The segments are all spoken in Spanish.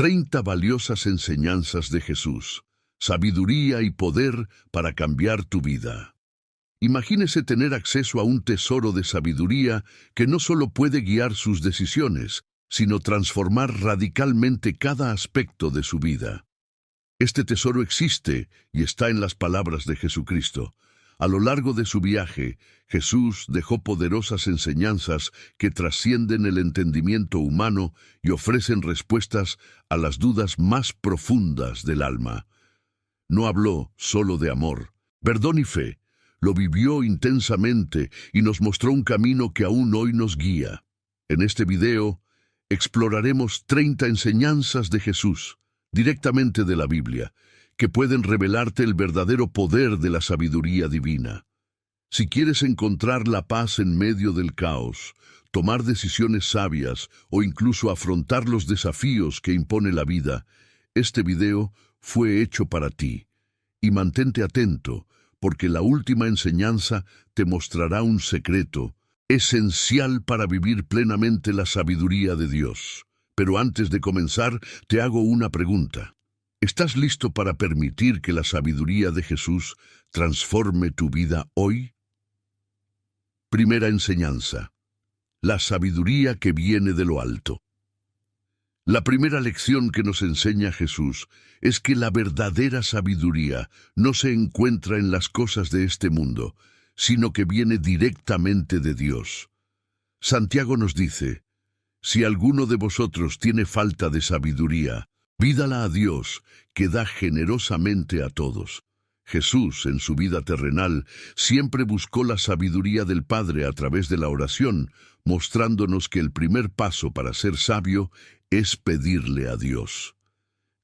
30 valiosas enseñanzas de Jesús, sabiduría y poder para cambiar tu vida. Imagínese tener acceso a un tesoro de sabiduría que no solo puede guiar sus decisiones, sino transformar radicalmente cada aspecto de su vida. Este tesoro existe y está en las palabras de Jesucristo. A lo largo de su viaje, Jesús dejó poderosas enseñanzas que trascienden el entendimiento humano y ofrecen respuestas a las dudas más profundas del alma. No habló solo de amor, perdón y fe. Lo vivió intensamente y nos mostró un camino que aún hoy nos guía. En este video, exploraremos 30 enseñanzas de Jesús, directamente de la Biblia, que pueden revelarte el verdadero poder de la sabiduría divina. Si quieres encontrar la paz en medio del caos, tomar decisiones sabias o incluso afrontar los desafíos que impone la vida, este video fue hecho para ti. Y mantente atento, porque la última enseñanza te mostrará un secreto esencial para vivir plenamente la sabiduría de Dios. Pero antes de comenzar, te hago una pregunta. ¿Estás listo para permitir que la sabiduría de Jesús transforme tu vida hoy? Primera enseñanza: la sabiduría que viene de lo alto. La primera lección que nos enseña Jesús es que la verdadera sabiduría no se encuentra en las cosas de este mundo, sino que viene directamente de Dios. Santiago nos dice: si alguno de vosotros tiene falta de sabiduría, pídala a Dios, que da generosamente a todos. Jesús, en su vida terrenal, siempre buscó la sabiduría del Padre a través de la oración, mostrándonos que el primer paso para ser sabio es pedirle a Dios.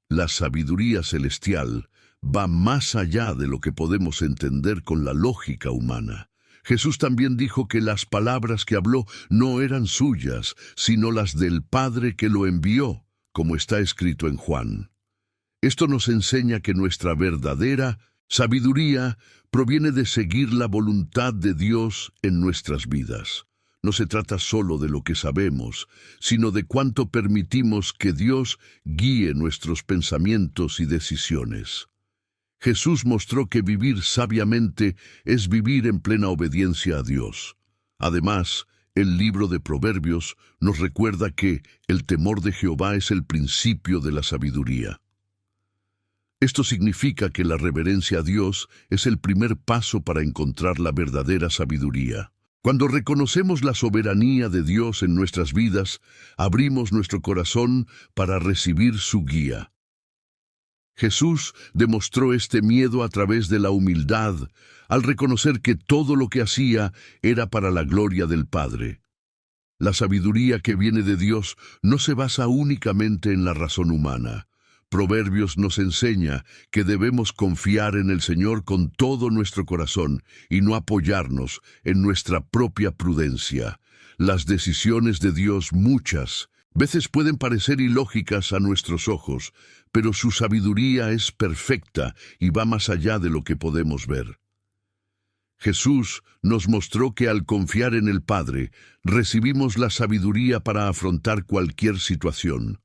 La sabiduría celestial va más allá de lo que podemos entender con la lógica humana. Jesús también dijo que las palabras que habló no eran suyas, sino las del Padre que lo envió, como está escrito en Juan. Esto nos enseña que nuestra verdadera sabiduría proviene de seguir la voluntad de Dios en nuestras vidas. No se trata solo de lo que sabemos, sino de cuánto permitimos que Dios guíe nuestros pensamientos y decisiones. Jesús mostró que vivir sabiamente es vivir en plena obediencia a Dios. Además, el libro de Proverbios nos recuerda que el temor de Jehová es el principio de la sabiduría. Esto significa que la reverencia a Dios es el primer paso para encontrar la verdadera sabiduría. Cuando reconocemos la soberanía de Dios en nuestras vidas, abrimos nuestro corazón para recibir su guía. Jesús demostró este miedo a través de la humildad, al reconocer que todo lo que hacía era para la gloria del Padre. La sabiduría que viene de Dios no se basa únicamente en la razón humana. Proverbios nos enseña que debemos confiar en el Señor con todo nuestro corazón y no apoyarnos en nuestra propia prudencia. Las decisiones de Dios muchas veces pueden parecer ilógicas a nuestros ojos, pero su sabiduría es perfecta y va más allá de lo que podemos ver. Jesús nos mostró que al confiar en el Padre, recibimos la sabiduría para afrontar cualquier situación.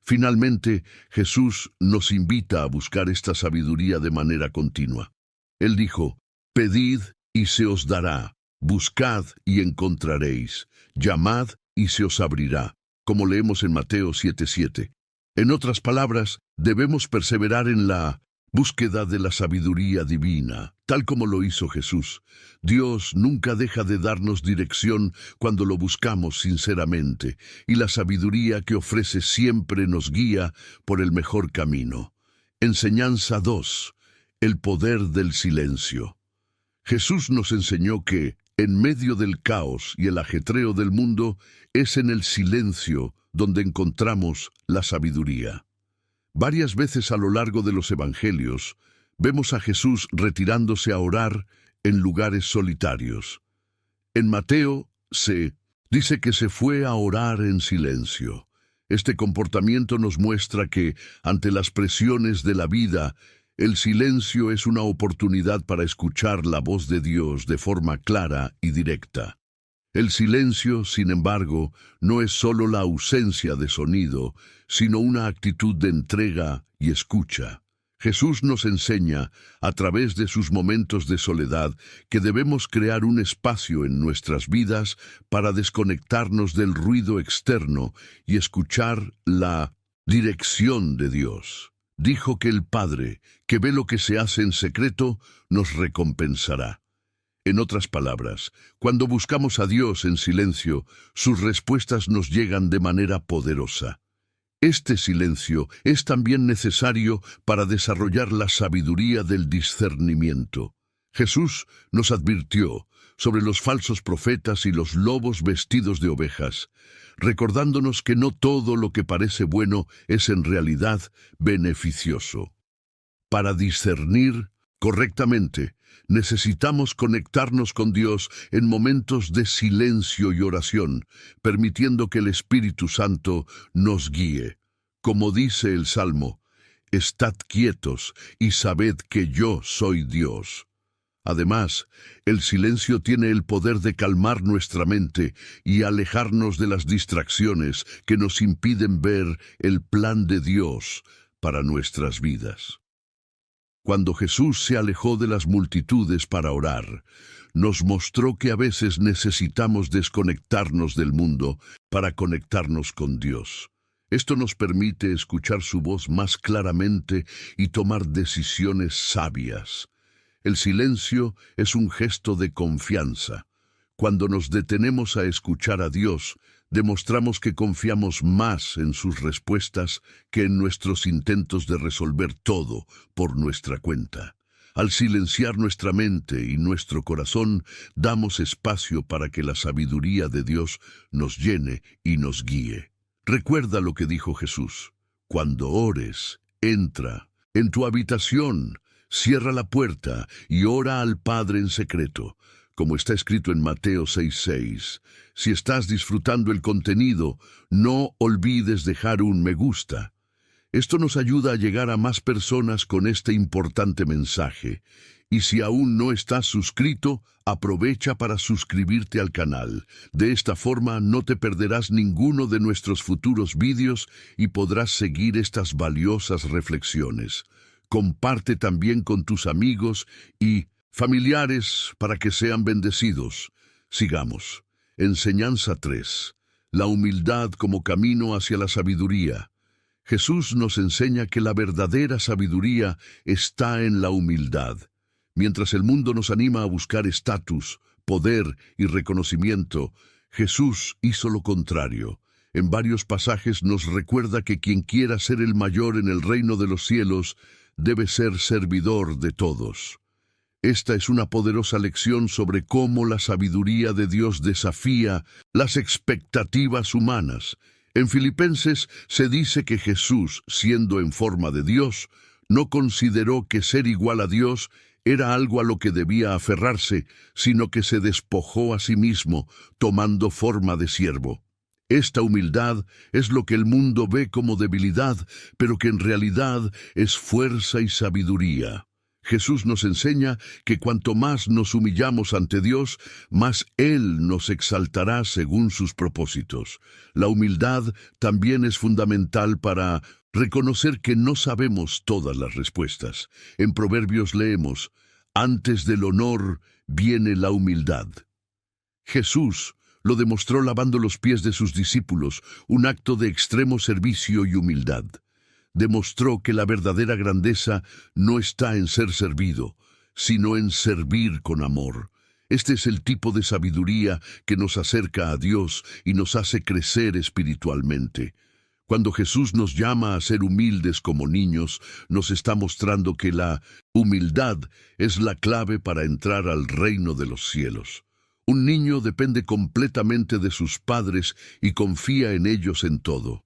Finalmente, Jesús nos invita a buscar esta sabiduría de manera continua. Él dijo: pedid y se os dará, buscad y encontraréis, llamad y se os abrirá, como leemos en Mateo 7:7. En otras palabras, debemos perseverar en la búsqueda de la sabiduría divina, tal como lo hizo Jesús. Dios nunca deja de darnos dirección cuando lo buscamos sinceramente, y la sabiduría que ofrece siempre nos guía por el mejor camino. Enseñanza 2. El poder del silencio. Jesús nos enseñó que, en medio del caos y el ajetreo del mundo, es en el silencio donde encontramos la sabiduría. Varias veces a lo largo de los evangelios, vemos a Jesús retirándose a orar en lugares solitarios. En Mateo se dice que se fue a orar en silencio. Este comportamiento nos muestra que, ante las presiones de la vida, el silencio es una oportunidad para escuchar la voz de Dios de forma clara y directa. El silencio, sin embargo, no es solo la ausencia de sonido, sino una actitud de entrega y escucha. Jesús nos enseña, a través de sus momentos de soledad, que debemos crear un espacio en nuestras vidas para desconectarnos del ruido externo y escuchar la dirección de Dios. Dijo que el Padre, que ve lo que se hace en secreto, nos recompensará. En otras palabras, cuando buscamos a Dios en silencio, sus respuestas nos llegan de manera poderosa. Este silencio es también necesario para desarrollar la sabiduría del discernimiento. Jesús nos advirtió sobre los falsos profetas y los lobos vestidos de ovejas, recordándonos que no todo lo que parece bueno es en realidad beneficioso. Para discernir correctamente, necesitamos conectarnos con Dios en momentos de silencio y oración, permitiendo que el Espíritu Santo nos guíe. Como dice el Salmo, «Estad quietos y sabed que yo soy Dios». Además, el silencio tiene el poder de calmar nuestra mente y alejarnos de las distracciones que nos impiden ver el plan de Dios para nuestras vidas. Cuando Jesús se alejó de las multitudes para orar, nos mostró que a veces necesitamos desconectarnos del mundo para conectarnos con Dios. Esto nos permite escuchar su voz más claramente y tomar decisiones sabias. El silencio es un gesto de confianza. Cuando nos detenemos a escuchar a Dios, demostramos que confiamos más en sus respuestas que en nuestros intentos de resolver todo por nuestra cuenta. Al silenciar nuestra mente y nuestro corazón, damos espacio para que la sabiduría de Dios nos llene y nos guíe. Recuerda lo que dijo Jesús: cuando ores, entra en tu habitación, cierra la puerta y ora al Padre en secreto, como está escrito en Mateo 6:6. Si estás disfrutando el contenido, no olvides dejar un me gusta. Esto nos ayuda a llegar a más personas con este importante mensaje. Y si aún no estás suscrito, aprovecha para suscribirte al canal. De esta forma no te perderás ninguno de nuestros futuros vídeos y podrás seguir estas valiosas reflexiones. Comparte también con tus amigos y familiares para que sean bendecidos. Sigamos. Enseñanza 3. La humildad como camino hacia la sabiduría. Jesús nos enseña que la verdadera sabiduría está en la humildad. Mientras el mundo nos anima a buscar estatus, poder y reconocimiento, Jesús hizo lo contrario. En varios pasajes nos recuerda que quien quiera ser el mayor en el reino de los cielos debe ser servidor de todos. Esta es una poderosa lección sobre cómo la sabiduría de Dios desafía las expectativas humanas. En Filipenses se dice que Jesús, siendo en forma de Dios, no consideró que ser igual a Dios era algo a lo que debía aferrarse, sino que se despojó a sí mismo, tomando forma de siervo. Esta humildad es lo que el mundo ve como debilidad, pero que en realidad es fuerza y sabiduría. Jesús nos enseña que cuanto más nos humillamos ante Dios, más Él nos exaltará según sus propósitos. La humildad también es fundamental para reconocer que no sabemos todas las respuestas. En Proverbios leemos: «Antes del honor viene la humildad». Jesús lo demostró lavando los pies de sus discípulos, un acto de extremo servicio y humildad. Demostró que la verdadera grandeza no está en ser servido, sino en servir con amor. Este es el tipo de sabiduría que nos acerca a Dios y nos hace crecer espiritualmente. Cuando Jesús nos llama a ser humildes como niños, nos está mostrando que la humildad es la clave para entrar al reino de los cielos. Un niño depende completamente de sus padres y confía en ellos en todo.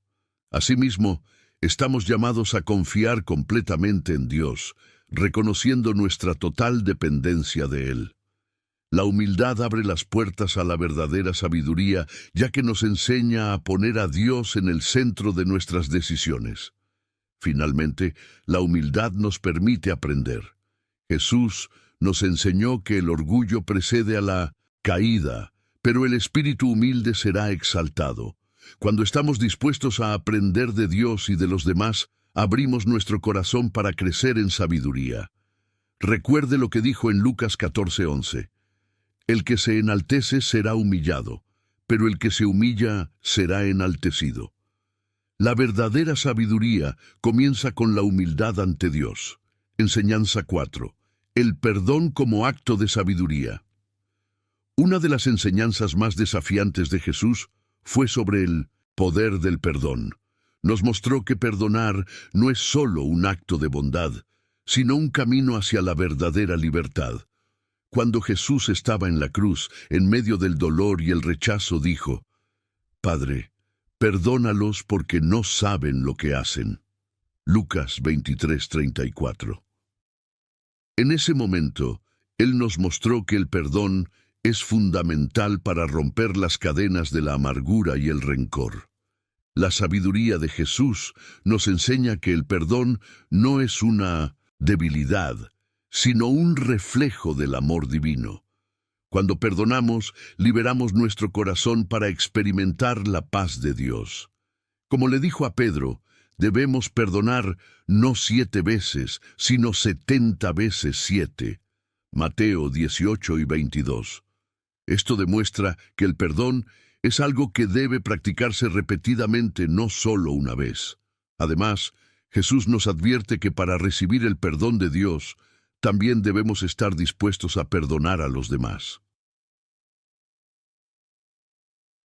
Asimismo, estamos llamados a confiar completamente en Dios, reconociendo nuestra total dependencia de Él. La humildad abre las puertas a la verdadera sabiduría, ya que nos enseña a poner a Dios en el centro de nuestras decisiones. Finalmente, la humildad nos permite aprender. Jesús nos enseñó que el orgullo precede a la caída, pero el espíritu humilde será exaltado. Cuando estamos dispuestos a aprender de Dios y de los demás, abrimos nuestro corazón para crecer en sabiduría. Recuerde lo que dijo en Lucas 14:11. El que se enaltece será humillado, pero el que se humilla será enaltecido. La verdadera sabiduría comienza con la humildad ante Dios. Enseñanza 4. El perdón como acto de sabiduría. Una de las enseñanzas más desafiantes de Jesús fue sobre el poder del perdón. Nos mostró que perdonar no es solo un acto de bondad, sino un camino hacia la verdadera libertad. Cuando Jesús estaba en la cruz, en medio del dolor y el rechazo, dijo: Padre, perdónalos porque no saben lo que hacen. Lucas 23:34. En ese momento, Él nos mostró que el perdón es fundamental para romper las cadenas de la amargura y el rencor. La sabiduría de Jesús nos enseña que el perdón no es una debilidad, sino un reflejo del amor divino. Cuando perdonamos, liberamos nuestro corazón para experimentar la paz de Dios. Como le dijo a Pedro, debemos perdonar no 7 veces, sino 70 veces 7. Mateo 18:22. Esto demuestra que el perdón es algo que debe practicarse repetidamente, no solo una vez. Además, Jesús nos advierte que para recibir el perdón de Dios, también debemos estar dispuestos a perdonar a los demás.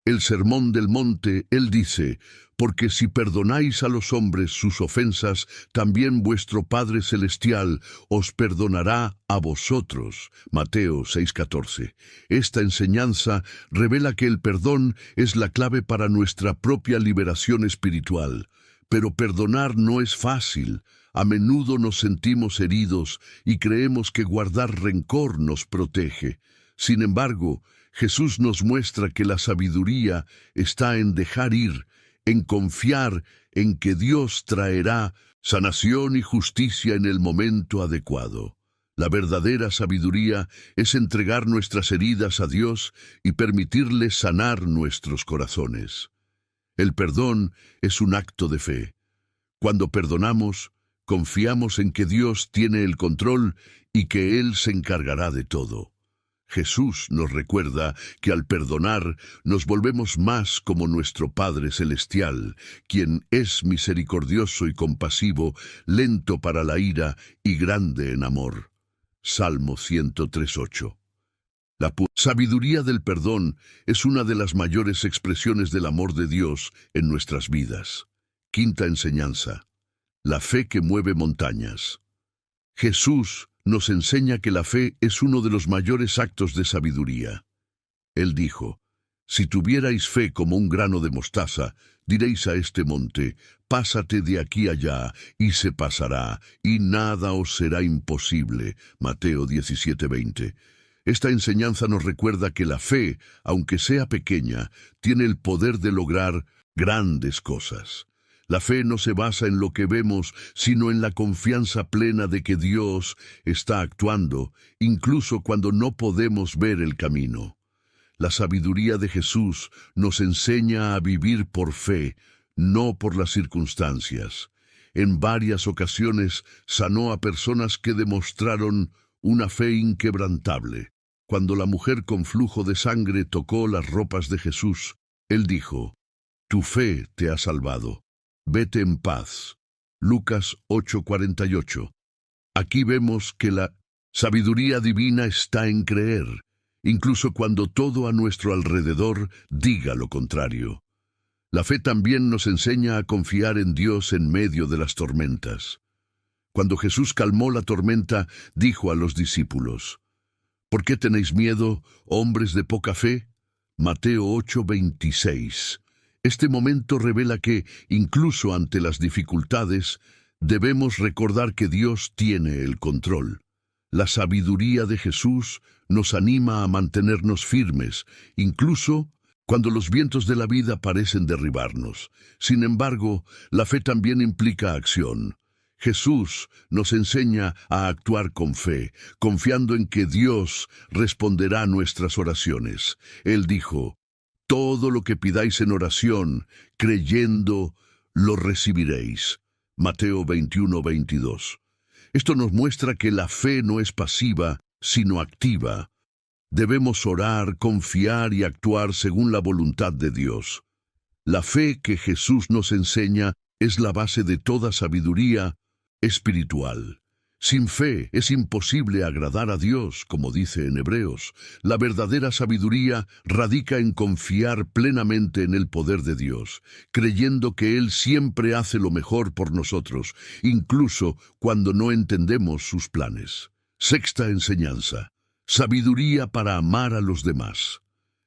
El Sermón del Monte, Él dice: porque si perdonáis a los hombres sus ofensas, también vuestro Padre Celestial os perdonará a vosotros. Mateo 6:14. Esta enseñanza revela que el perdón es la clave para nuestra propia liberación espiritual. Pero perdonar no es fácil. A menudo nos sentimos heridos y creemos que guardar rencor nos protege. Sin embargo, Jesús nos muestra que la sabiduría está en dejar ir, en confiar en que Dios traerá sanación y justicia en el momento adecuado. La verdadera sabiduría es entregar nuestras heridas a Dios y permitirle sanar nuestros corazones. El perdón es un acto de fe. Cuando perdonamos, confiamos en que Dios tiene el control y que Él se encargará de todo. Jesús nos recuerda que al perdonar nos volvemos más como nuestro Padre Celestial, quien es misericordioso y compasivo, lento para la ira y grande en amor. Salmo 103:8. La sabiduría del perdón es una de las mayores expresiones del amor de Dios en nuestras vidas. Quinta enseñanza: la fe que mueve montañas. Jesús nos enseña que la fe es uno de los mayores actos de sabiduría. Él dijo: si tuvierais fe como un grano de mostaza, diréis a este monte: pásate de aquí allá, y se pasará, y nada os será imposible. Mateo 17:20. Esta enseñanza nos recuerda que la fe, aunque sea pequeña, tiene el poder de lograr grandes cosas. La fe no se basa en lo que vemos, sino en la confianza plena de que Dios está actuando, incluso cuando no podemos ver el camino. La sabiduría de Jesús nos enseña a vivir por fe, no por las circunstancias. En varias ocasiones sanó a personas que demostraron una fe inquebrantable. Cuando la mujer con flujo de sangre tocó las ropas de Jesús, Él dijo: tu fe te ha salvado. Vete en paz. Lucas 8:48. Aquí vemos que la sabiduría divina está en creer, incluso cuando todo a nuestro alrededor diga lo contrario. La fe también nos enseña a confiar en Dios en medio de las tormentas. Cuando Jesús calmó la tormenta, dijo a los discípulos: ¿por qué tenéis miedo, hombres de poca fe? Mateo 8:26. Este momento revela que, incluso ante las dificultades, debemos recordar que Dios tiene el control. La sabiduría de Jesús nos anima a mantenernos firmes, incluso cuando los vientos de la vida parecen derribarnos. Sin embargo, la fe también implica acción. Jesús nos enseña a actuar con fe, confiando en que Dios responderá a nuestras oraciones. Él dijo, todo lo que pidáis en oración, creyendo, lo recibiréis. Mateo 21:22. Esto nos muestra que la fe no es pasiva, sino activa. Debemos orar, confiar y actuar según la voluntad de Dios. La fe que Jesús nos enseña es la base de toda sabiduría espiritual. Sin fe es imposible agradar a Dios, como dice en Hebreos. La verdadera sabiduría radica en confiar plenamente en el poder de Dios, creyendo que Él siempre hace lo mejor por nosotros, incluso cuando no entendemos sus planes. Sexta enseñanza: sabiduría para amar a los demás.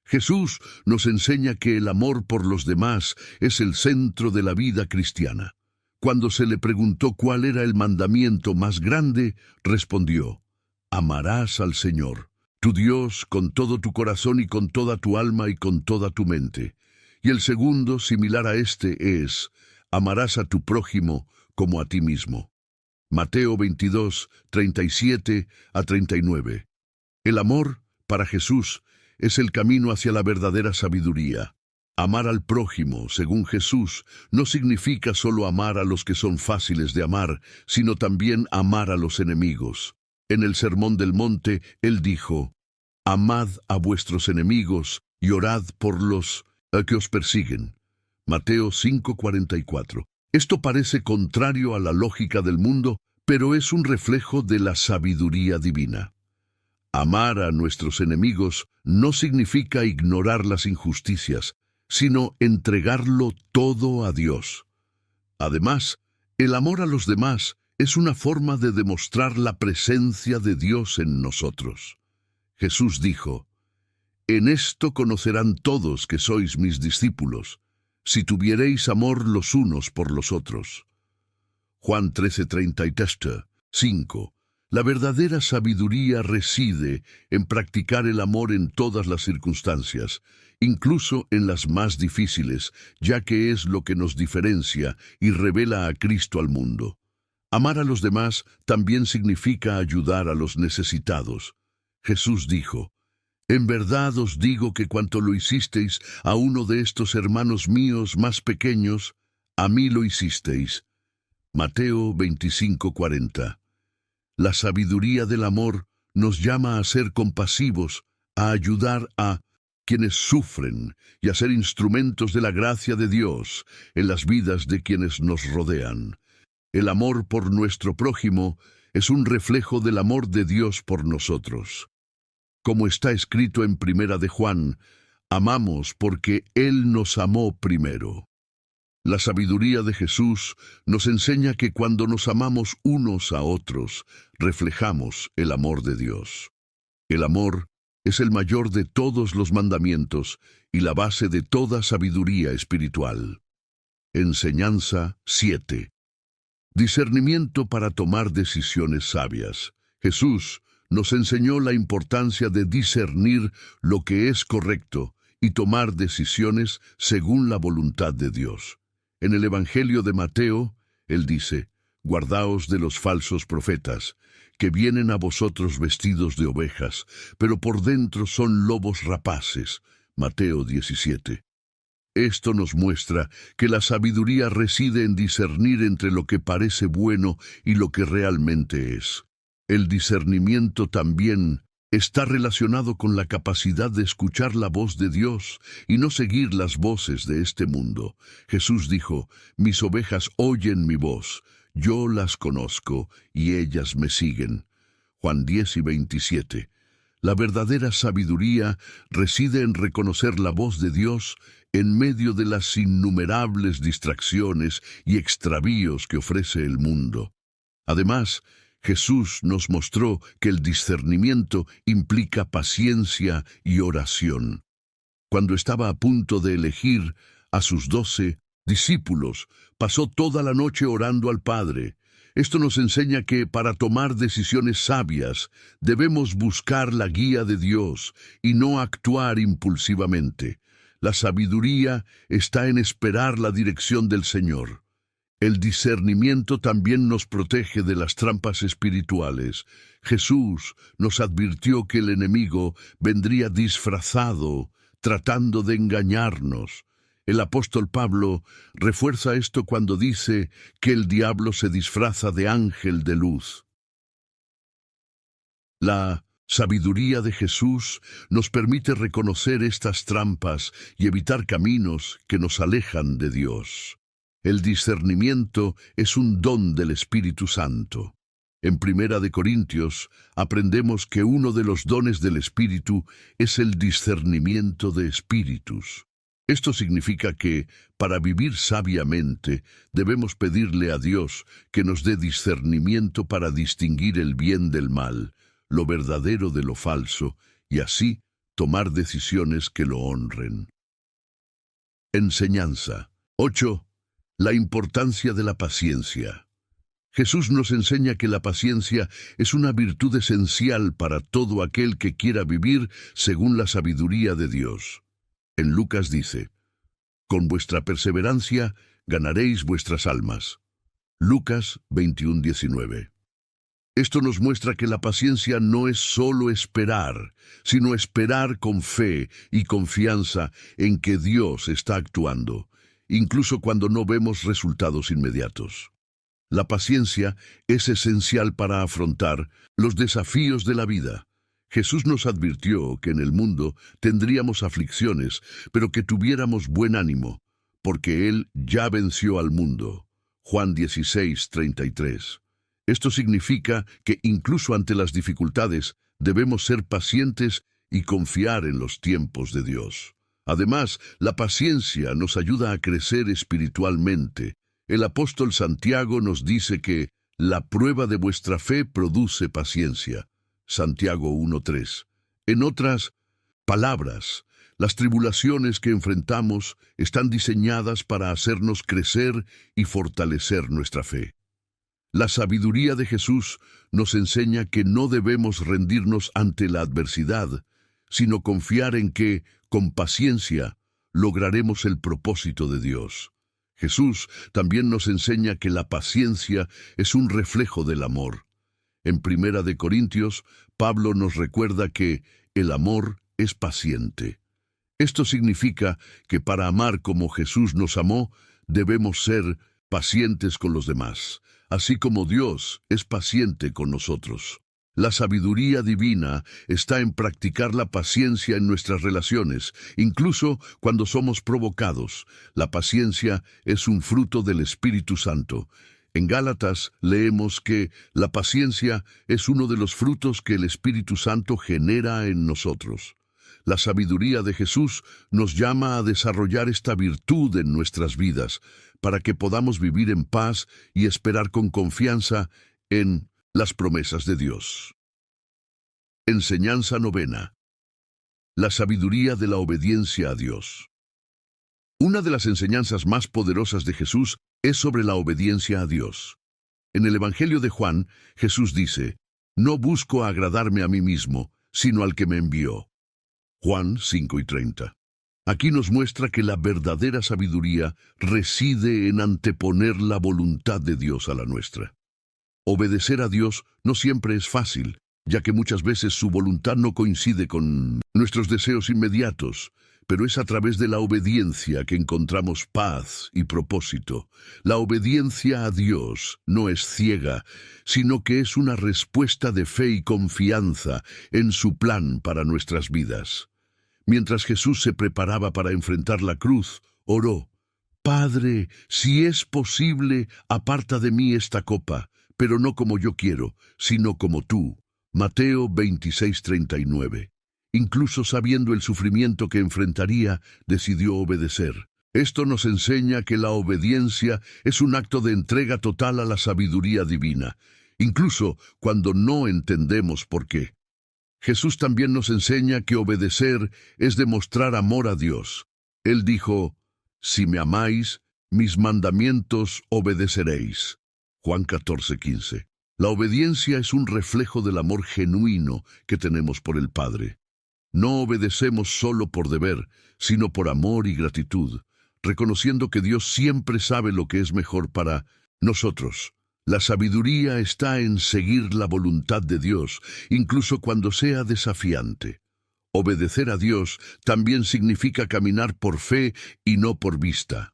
Jesús nos enseña que el amor por los demás es el centro de la vida cristiana. Cuando se le preguntó cuál era el mandamiento más grande, respondió, amarás al Señor, tu Dios, con todo tu corazón y con toda tu alma y con toda tu mente. Y el segundo, similar a este, es, amarás a tu prójimo como a ti mismo. Mateo 22, 37 a 39. El amor, para Jesús, es el camino hacia la verdadera sabiduría. Amar al prójimo, según Jesús, no significa solo amar a los que son fáciles de amar, sino también amar a los enemigos. En el Sermón del Monte, Él dijo, amad a vuestros enemigos y orad por los que os persiguen. Mateo 5:44. Esto parece contrario a la lógica del mundo, pero es un reflejo de la sabiduría divina. Amar a nuestros enemigos no significa ignorar las injusticias, sino entregarlo todo a Dios. Además, el amor a los demás es una forma de demostrar la presencia de Dios en nosotros. Jesús dijo, en esto conocerán todos que sois mis discípulos, si tuviereis amor los unos por los otros. Juan 13:35. La verdadera sabiduría reside en practicar el amor en todas las circunstancias, incluso en las más difíciles, ya que es lo que nos diferencia y revela a Cristo al mundo. Amar a los demás también significa ayudar a los necesitados. Jesús dijo, en verdad os digo que cuanto lo hicisteis a uno de estos hermanos míos más pequeños, a mí lo hicisteis. Mateo 25:40. La sabiduría del amor nos llama a ser compasivos, a ayudar a quienes sufren y a ser instrumentos de la gracia de Dios en las vidas de quienes nos rodean. El amor por nuestro prójimo es un reflejo del amor de Dios por nosotros. Como está escrito en Primera de Juan, amamos porque Él nos amó primero. La sabiduría de Jesús nos enseña que cuando nos amamos unos a otros, reflejamos el amor de Dios. El amor es el mayor de todos los mandamientos y la base de toda sabiduría espiritual. Enseñanza 7. Discernimiento para tomar decisiones sabias. Jesús nos enseñó la importancia de discernir lo que es correcto y tomar decisiones según la voluntad de Dios. En el Evangelio de Mateo, Él dice, guardaos de los falsos profetas, que vienen a vosotros vestidos de ovejas, pero por dentro son lobos rapaces. Mateo 17. Esto nos muestra que la sabiduría reside en discernir entre lo que parece bueno y lo que realmente es. El discernimiento también está relacionado con la capacidad de escuchar la voz de Dios y no seguir las voces de este mundo. Jesús dijo, mis ovejas oyen mi voz, yo las conozco y ellas me siguen. Juan 10:27. La verdadera sabiduría reside en reconocer la voz de Dios en medio de las innumerables distracciones y extravíos que ofrece el mundo. Además, Jesús nos mostró que el discernimiento implica paciencia y oración. Cuando estaba a punto de elegir a sus 12 discípulos, pasó toda la noche orando al Padre. Esto nos enseña que para tomar decisiones sabias debemos buscar la guía de Dios y no actuar impulsivamente. La sabiduría está en esperar la dirección del Señor. El discernimiento también nos protege de las trampas espirituales. Jesús nos advirtió que el enemigo vendría disfrazado, tratando de engañarnos. El apóstol Pablo refuerza esto cuando dice que el diablo se disfraza de ángel de luz. La sabiduría de Jesús nos permite reconocer estas trampas y evitar caminos que nos alejan de Dios. El discernimiento es un don del Espíritu Santo. En Primera de Corintios aprendemos que uno de los dones del Espíritu es el discernimiento de espíritus. Esto significa que, para vivir sabiamente, debemos pedirle a Dios que nos dé discernimiento para distinguir el bien del mal, lo verdadero de lo falso, y así tomar decisiones que lo honren. Enseñanza 8. La importancia de la paciencia. Jesús nos enseña que la paciencia es una virtud esencial para todo aquel que quiera vivir según la sabiduría de Dios. En Lucas dice: «Con vuestra perseverancia ganaréis vuestras almas». Lucas 21:19. Esto nos muestra que la paciencia no es solo esperar, sino esperar con fe y confianza en que Dios está actuando, incluso cuando no vemos resultados inmediatos. La paciencia es esencial para afrontar los desafíos de la vida. Jesús nos advirtió que en el mundo tendríamos aflicciones, pero que tuviéramos buen ánimo, porque Él ya venció al mundo. Juan 16:33. Esto significa que incluso ante las dificultades debemos ser pacientes y confiar en los tiempos de Dios. Además, la paciencia nos ayuda a crecer espiritualmente. El apóstol Santiago nos dice que la prueba de vuestra fe produce paciencia. Santiago 1:3. En otras palabras, las tribulaciones que enfrentamos están diseñadas para hacernos crecer y fortalecer nuestra fe. La sabiduría de Jesús nos enseña que no debemos rendirnos ante la adversidad, sino confiar en que, con paciencia, lograremos el propósito de Dios. Jesús también nos enseña que la paciencia es un reflejo del amor. En Primera de Corintios, Pablo nos recuerda que el amor es paciente. Esto significa que para amar como Jesús nos amó, debemos ser pacientes con los demás, así como Dios es paciente con nosotros. La sabiduría divina está en practicar la paciencia en nuestras relaciones, incluso cuando somos provocados. La paciencia es un fruto del Espíritu Santo. En Gálatas leemos que la paciencia es uno de los frutos que el Espíritu Santo genera en nosotros. La sabiduría de Jesús nos llama a desarrollar esta virtud en nuestras vidas, para que podamos vivir en paz y esperar con confianza en las promesas de Dios. Enseñanza 9. La sabiduría de la obediencia a Dios. Una de las enseñanzas más poderosas de Jesús es sobre la obediencia a Dios. En el Evangelio de Juan, Jesús dice: «No busco agradarme a mí mismo, sino al que me envió». Juan 5:30. Aquí nos muestra que la verdadera sabiduría reside en anteponer la voluntad de Dios a la nuestra. Obedecer a Dios no siempre es fácil, ya que muchas veces su voluntad no coincide con nuestros deseos inmediatos, pero es a través de la obediencia que encontramos paz y propósito. La obediencia a Dios no es ciega, sino que es una respuesta de fe y confianza en su plan para nuestras vidas. Mientras Jesús se preparaba para enfrentar la cruz, oró: «Padre, si es posible, aparta de mí esta copa, pero no como yo quiero, sino como tú». Mateo 26:39. Incluso sabiendo el sufrimiento que enfrentaría, decidió obedecer. Esto nos enseña que la obediencia es un acto de entrega total a la sabiduría divina, incluso cuando no entendemos por qué. Jesús también nos enseña que obedecer es demostrar amor a Dios. Él dijo: «Si me amáis, mis mandamientos obedeceréis». Juan 14:15. La obediencia es un reflejo del amor genuino que tenemos por el Padre. No obedecemos solo por deber, sino por amor y gratitud. reconociendo que Dios siempre sabe lo que es mejor para nosotros. La sabiduría está en seguir la voluntad de Dios, incluso cuando sea desafiante. Obedecer a Dios también significa caminar por fe y no por vista.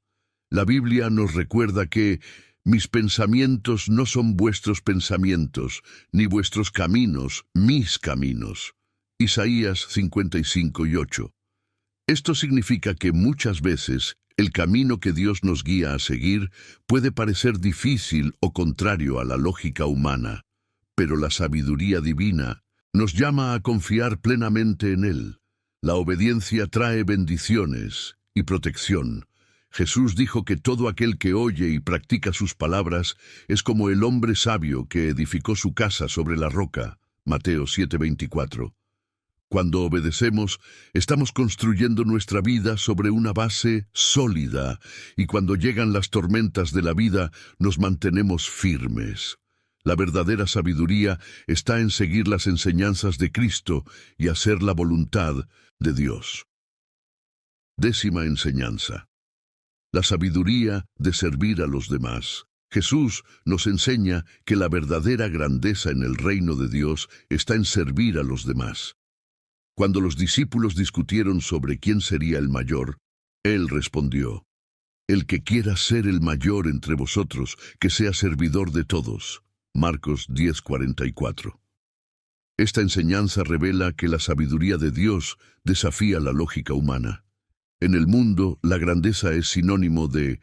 La Biblia nos recuerda que mis pensamientos no son vuestros pensamientos, ni vuestros caminos, mis caminos. Isaías 55:8. Esto significa que muchas veces el camino que Dios nos guía a seguir puede parecer difícil o contrario a la lógica humana, pero la sabiduría divina nos llama a confiar plenamente en Él. La obediencia trae bendiciones y protección. Jesús dijo que todo aquel que oye y practica sus palabras es como el hombre sabio que edificó su casa sobre la roca. Mateo 7:24. Cuando obedecemos, estamos construyendo nuestra vida sobre una base sólida, y cuando llegan las tormentas de la vida, nos mantenemos firmes. La verdadera sabiduría está en seguir las enseñanzas de Cristo y hacer la voluntad de Dios. 10ª enseñanza. La sabiduría de servir a los demás. Jesús nos enseña que la verdadera grandeza en el reino de Dios está en servir a los demás. Cuando los discípulos discutieron sobre quién sería el mayor, Él respondió: el que quiera ser el mayor entre vosotros, que sea servidor de todos. Marcos 10:44. Esta enseñanza revela que la sabiduría de Dios desafía la lógica humana. En el mundo, la grandeza es sinónimo de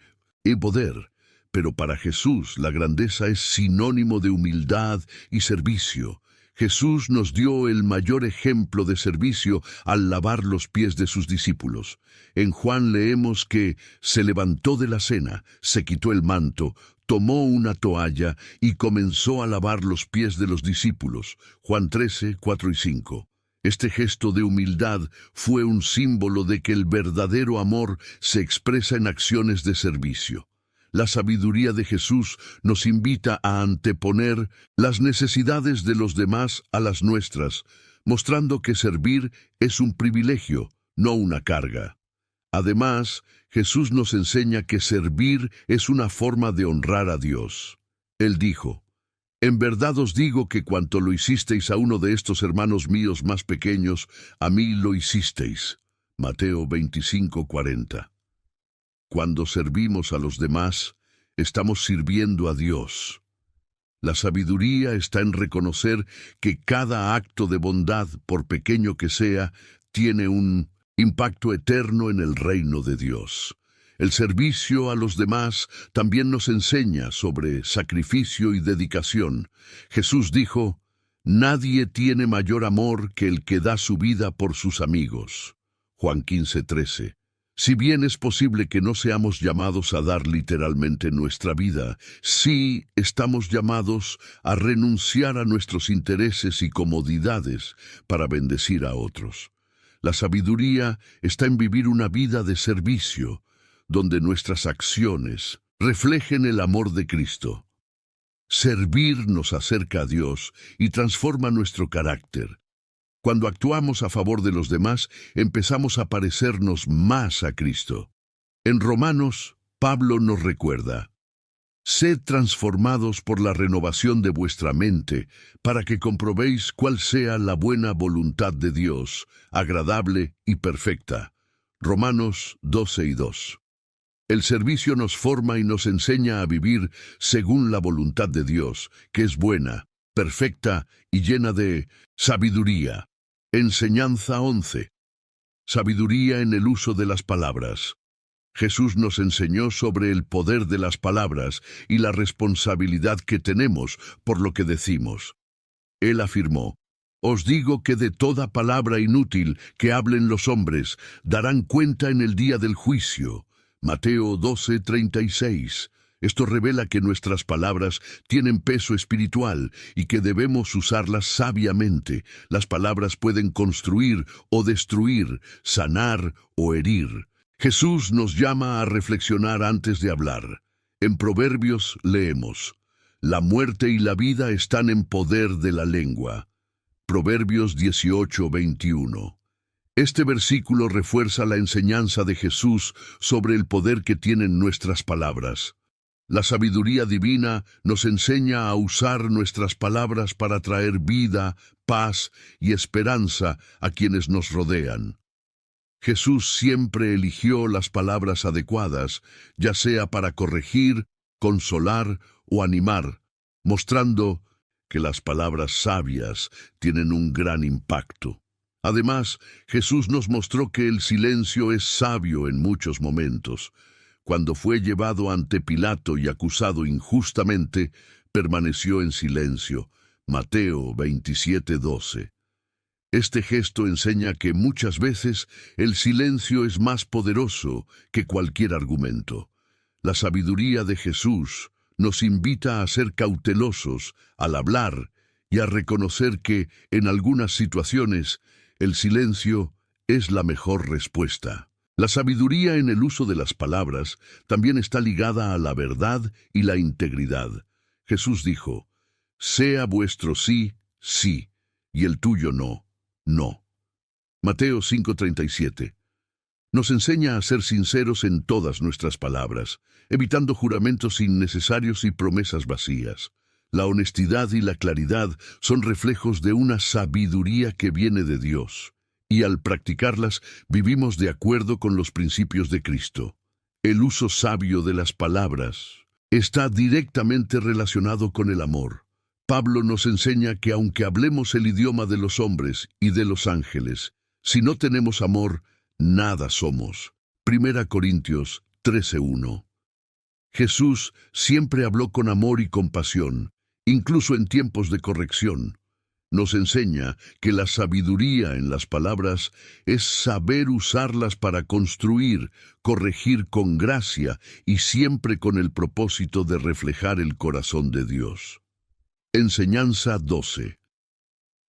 poder, pero para Jesús la grandeza es sinónimo de humildad y servicio. Jesús nos dio el mayor ejemplo de servicio al lavar los pies de sus discípulos. En Juan leemos que se levantó de la cena, se quitó el manto, tomó una toalla y comenzó a lavar los pies de los discípulos. Juan 13:4 y 5. Este gesto de humildad fue un símbolo de que el verdadero amor se expresa en acciones de servicio. La sabiduría de Jesús nos invita a anteponer las necesidades de los demás a las nuestras, mostrando que servir es un privilegio, no una carga. Además, Jesús nos enseña que servir es una forma de honrar a Dios. Él dijo: en verdad os digo que cuanto lo hicisteis a uno de estos hermanos míos más pequeños, a mí lo hicisteis. Mateo 25:40. Cuando servimos a los demás, estamos sirviendo a Dios. La sabiduría está en reconocer que cada acto de bondad, por pequeño que sea, tiene un impacto eterno en el reino de Dios. El servicio a los demás también nos enseña sobre sacrificio y dedicación. Jesús dijo: nadie tiene mayor amor que el que da su vida por sus amigos. Juan 15:13. Si bien es posible que no seamos llamados a dar literalmente nuestra vida, sí estamos llamados a renunciar a nuestros intereses y comodidades para bendecir a otros. La sabiduría está en vivir una vida de servicio, donde nuestras acciones reflejen el amor de Cristo. Servir nos acerca a Dios y transforma nuestro carácter. Cuando actuamos a favor de los demás, empezamos a parecernos más a Cristo. En Romanos, Pablo nos recuerda: sed transformados por la renovación de vuestra mente, para que comprobéis cuál sea la buena voluntad de Dios, agradable y perfecta. Romanos 12:2. El servicio nos forma y nos enseña a vivir según la voluntad de Dios, que es buena, perfecta y llena de sabiduría. Enseñanza 11. Sabiduría en el uso de las palabras. Jesús nos enseñó sobre el poder de las palabras y la responsabilidad que tenemos por lo que decimos. Él afirmó: os digo que de toda palabra inútil que hablen los hombres, darán cuenta en el día del juicio. Mateo 12:36. Esto revela que nuestras palabras tienen peso espiritual y que debemos usarlas sabiamente. Las palabras pueden construir o destruir, sanar o herir. Jesús nos llama a reflexionar antes de hablar. En Proverbios leemos: la muerte y la vida están en poder de la lengua. Proverbios 18:21. Este versículo refuerza la enseñanza de Jesús sobre el poder que tienen nuestras palabras. La sabiduría divina nos enseña a usar nuestras palabras para traer vida, paz y esperanza a quienes nos rodean. Jesús siempre eligió las palabras adecuadas, ya sea para corregir, consolar o animar, mostrando que las palabras sabias tienen un gran impacto. Además, Jesús nos mostró que el silencio es sabio en muchos momentos. Cuando fue llevado ante Pilato y acusado injustamente, permaneció en silencio. Mateo 27:12. Este gesto enseña que muchas veces el silencio es más poderoso que cualquier argumento. La sabiduría de Jesús nos invita a ser cautelosos al hablar y a reconocer que, en algunas situaciones, el silencio es la mejor respuesta. La sabiduría en el uso de las palabras también está ligada a la verdad y la integridad. Jesús dijo: «Sea vuestro sí, sí, y el tuyo no, no». Mateo 5:37. Nos enseña a ser sinceros en todas nuestras palabras, evitando juramentos innecesarios y promesas vacías. La honestidad y la claridad son reflejos de una sabiduría que viene de Dios, y al practicarlas vivimos de acuerdo con los principios de Cristo. El uso sabio de las palabras está directamente relacionado con el amor. Pablo nos enseña que aunque hablemos el idioma de los hombres y de los ángeles, si no tenemos amor, nada somos. 1 Corintios 13:1. Jesús siempre habló con amor y compasión, incluso en tiempos de corrección. Nos enseña que la sabiduría en las palabras es saber usarlas para construir, corregir con gracia y siempre con el propósito de reflejar el corazón de Dios. Enseñanza 12.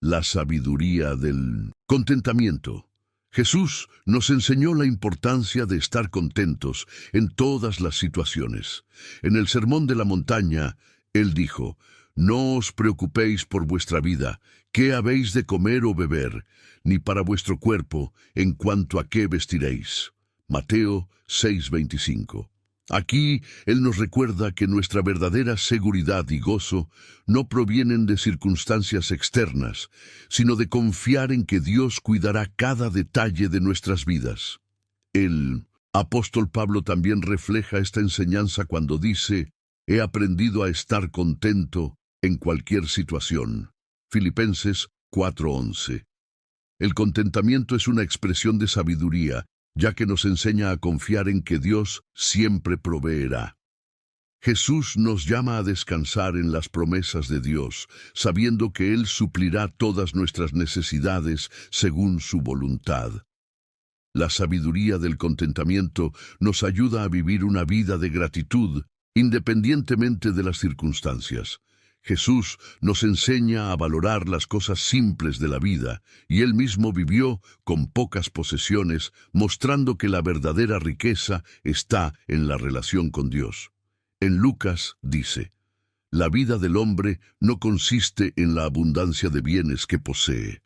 La sabiduría del contentamiento. Jesús nos enseñó la importancia de estar contentos en todas las situaciones. En el Sermón de la Montaña, Él dijo: «No os preocupéis por vuestra vida, qué habéis de comer o beber, ni para vuestro cuerpo, en cuanto a qué vestiréis». Mateo 6:25. Aquí Él nos recuerda que nuestra verdadera seguridad y gozo no provienen de circunstancias externas, sino de confiar en que Dios cuidará cada detalle de nuestras vidas. El apóstol Pablo también refleja esta enseñanza cuando dice: «He aprendido a estar contento en cualquier situación». Filipenses 4:11. El contentamiento es una expresión de sabiduría, ya que nos enseña a confiar en que Dios siempre proveerá. Jesús nos llama a descansar en las promesas de Dios, sabiendo que Él suplirá todas nuestras necesidades según su voluntad. La sabiduría del contentamiento nos ayuda a vivir una vida de gratitud, independientemente de las circunstancias. Jesús nos enseña a valorar las cosas simples de la vida, y Él mismo vivió con pocas posesiones, mostrando que la verdadera riqueza está en la relación con Dios. En Lucas dice: «La vida del hombre no consiste en la abundancia de bienes que posee».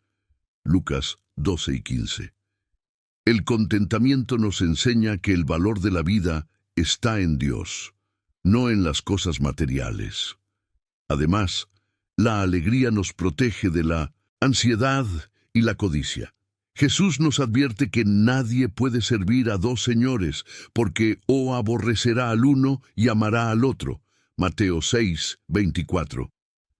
Lucas 12:15. El contentamiento nos enseña que el valor de la vida está en Dios, no en las cosas materiales. Además, la alegría nos protege de la ansiedad y la codicia. Jesús nos advierte que nadie puede servir a dos señores, porque o aborrecerá al uno y amará al otro. Mateo 6:24.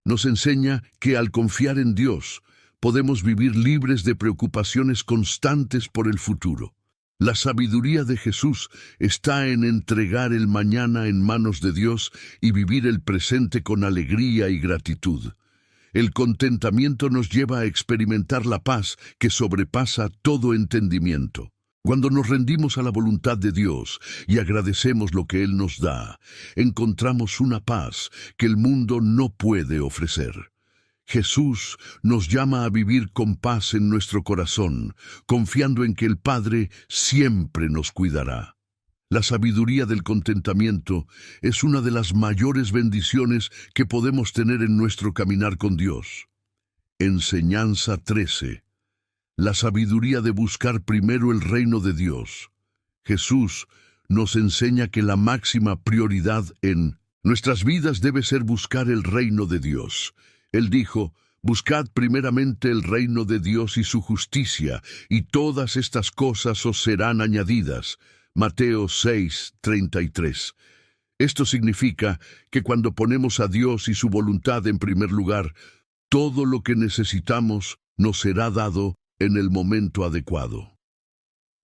Nos enseña que al confiar en Dios, podemos vivir libres de preocupaciones constantes por el futuro. La sabiduría de Jesús está en entregar el mañana en manos de Dios y vivir el presente con alegría y gratitud. El contentamiento nos lleva a experimentar la paz que sobrepasa todo entendimiento. Cuando nos rendimos a la voluntad de Dios y agradecemos lo que Él nos da, encontramos una paz que el mundo no puede ofrecer. Jesús nos llama a vivir con paz en nuestro corazón, confiando en que el Padre siempre nos cuidará. La sabiduría del contentamiento es una de las mayores bendiciones que podemos tener en nuestro caminar con Dios. Enseñanza 13. La sabiduría de buscar primero el reino de Dios. Jesús nos enseña que la máxima prioridad en nuestras vidas debe ser buscar el reino de Dios. Él dijo: buscad primeramente el reino de Dios y su justicia, y todas estas cosas os serán añadidas. Mateo 6:33. Esto significa que cuando ponemos a Dios y su voluntad en primer lugar, todo lo que necesitamos nos será dado en el momento adecuado.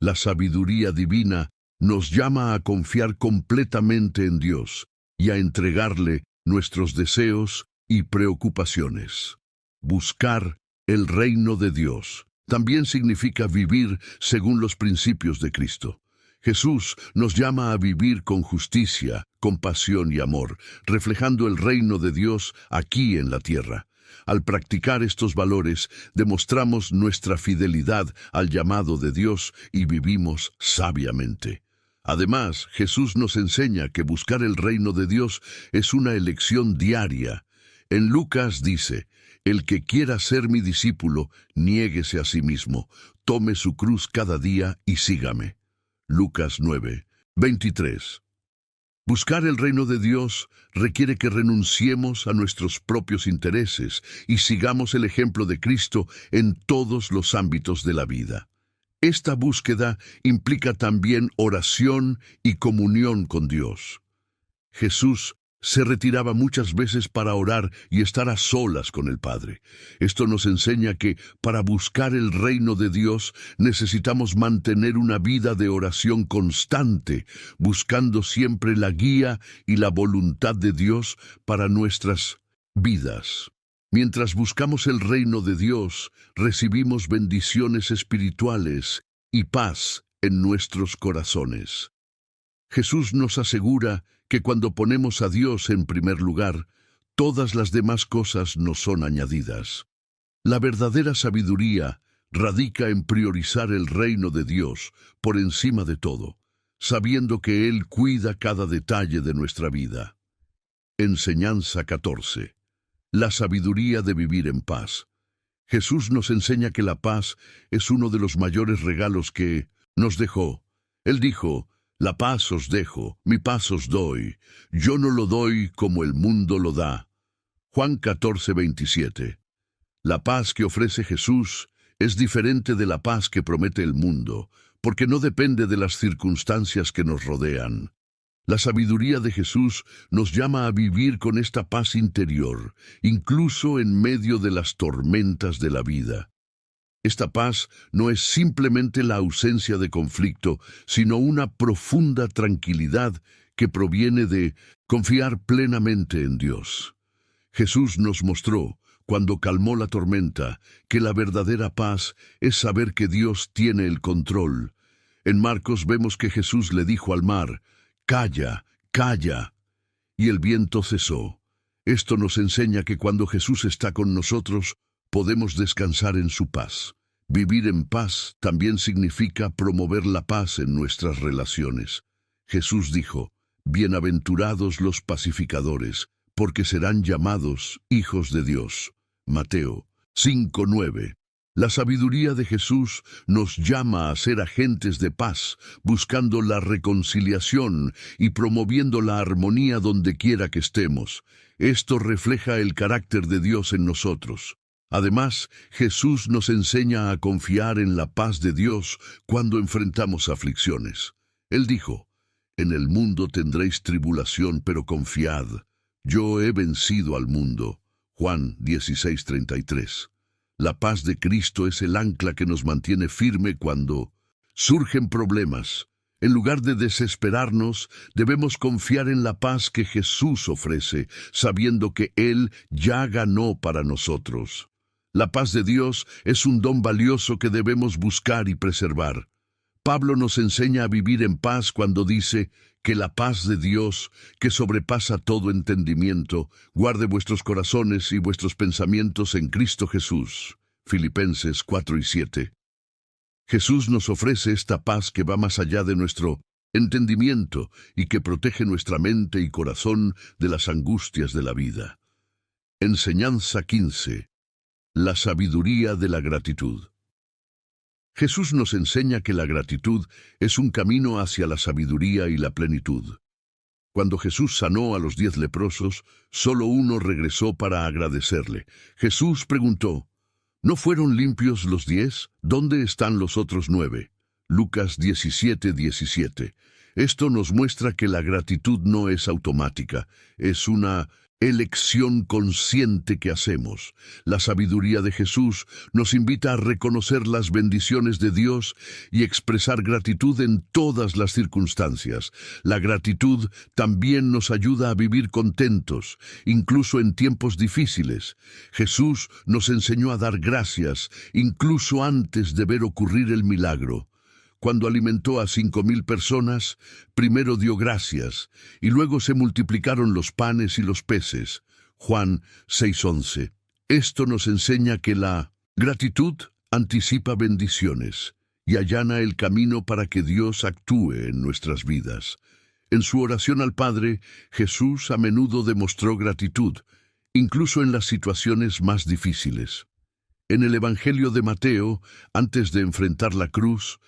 La sabiduría divina nos llama a confiar completamente en Dios y a entregarle nuestros deseos y preocupaciones. Buscar el reino de Dios también significa vivir según los principios de Cristo. Jesús nos llama a vivir con justicia, compasión y amor, reflejando el reino de Dios aquí en la tierra. Al practicar estos valores, demostramos nuestra fidelidad al llamado de Dios y vivimos sabiamente. Además, Jesús nos enseña que buscar el reino de Dios es una elección diaria. En Lucas dice: el que quiera ser mi discípulo, niéguese a sí mismo, tome su cruz cada día y sígame. Lucas 9:23. Buscar el reino de Dios requiere que renunciemos a nuestros propios intereses y sigamos el ejemplo de Cristo en todos los ámbitos de la vida. Esta búsqueda implica también oración y comunión con Dios. Jesús se retiraba muchas veces para orar y estar a solas con el Padre. Esto nos enseña que para buscar el reino de Dios necesitamos mantener una vida de oración constante, buscando siempre la guía y la voluntad de Dios para nuestras vidas. Mientras buscamos el reino de Dios, recibimos bendiciones espirituales y paz en nuestros corazones. Jesús nos asegura que cuando ponemos a Dios en primer lugar, todas las demás cosas nos son añadidas. La verdadera sabiduría radica en priorizar el reino de Dios por encima de todo, sabiendo que Él cuida cada detalle de nuestra vida. Enseñanza 14. La sabiduría de vivir en paz. Jesús nos enseña que la paz es uno de los mayores regalos que nos dejó. Él dijo: la paz os dejo, mi paz os doy. Yo no lo doy como el mundo lo da. Juan 14:27. La paz que ofrece Jesús es diferente de la paz que promete el mundo, porque no depende de las circunstancias que nos rodean. La sabiduría de Jesús nos llama a vivir con esta paz interior, incluso en medio de las tormentas de la vida. Esta paz no es simplemente la ausencia de conflicto, sino una profunda tranquilidad que proviene de confiar plenamente en Dios. Jesús nos mostró, cuando calmó la tormenta, que la verdadera paz es saber que Dios tiene el control. En Marcos vemos que Jesús le dijo al mar: «Calla, calla», y el viento cesó. Esto nos enseña que cuando Jesús está con nosotros, podemos descansar en su paz. Vivir en paz también significa promover la paz en nuestras relaciones. Jesús dijo: «Bienaventurados los pacificadores, porque serán llamados hijos de Dios». Mateo 5:9. La sabiduría de Jesús nos llama a ser agentes de paz, buscando la reconciliación y promoviendo la armonía donde quiera que estemos. Esto refleja el carácter de Dios en nosotros. Además, Jesús nos enseña a confiar en la paz de Dios cuando enfrentamos aflicciones. Él dijo: «En el mundo tendréis tribulación, pero confiad, yo he vencido al mundo». Juan 16:33. La paz de Cristo es el ancla que nos mantiene firme cuando surgen problemas. En lugar de desesperarnos, debemos confiar en la paz que Jesús ofrece, sabiendo que Él ya ganó para nosotros. La paz de Dios es un don valioso que debemos buscar y preservar. Pablo nos enseña a vivir en paz cuando dice que la paz de Dios, que sobrepasa todo entendimiento, guarde vuestros corazones y vuestros pensamientos en Cristo Jesús. Filipenses 4:7. Jesús nos ofrece esta paz que va más allá de nuestro entendimiento y que protege nuestra mente y corazón de las angustias de la vida. Enseñanza 15. La sabiduría de la gratitud. Jesús nos enseña que la gratitud es un camino hacia la sabiduría y la plenitud. Cuando Jesús sanó a los 10 leprosos, solo uno regresó para agradecerle. Jesús preguntó, ¿no fueron limpios los 10? ¿Dónde están los otros 9? Lucas 17:17. Esto nos muestra que la gratitud no es automática, es una elección consciente que hacemos. La sabiduría de Jesús nos invita a reconocer las bendiciones de Dios y expresar gratitud en todas las circunstancias. La gratitud también nos ayuda a vivir contentos, incluso en tiempos difíciles. Jesús nos enseñó a dar gracias, incluso antes de ver ocurrir el milagro. Cuando alimentó a 5,000 personas, primero dio gracias, y luego se multiplicaron los panes y los peces. Juan 6:11. Esto nos enseña que la gratitud anticipa bendiciones y allana el camino para que Dios actúe en nuestras vidas. En su oración al Padre, Jesús a menudo demostró gratitud, incluso en las situaciones más difíciles. En el Evangelio de Mateo, antes de enfrentar la cruz,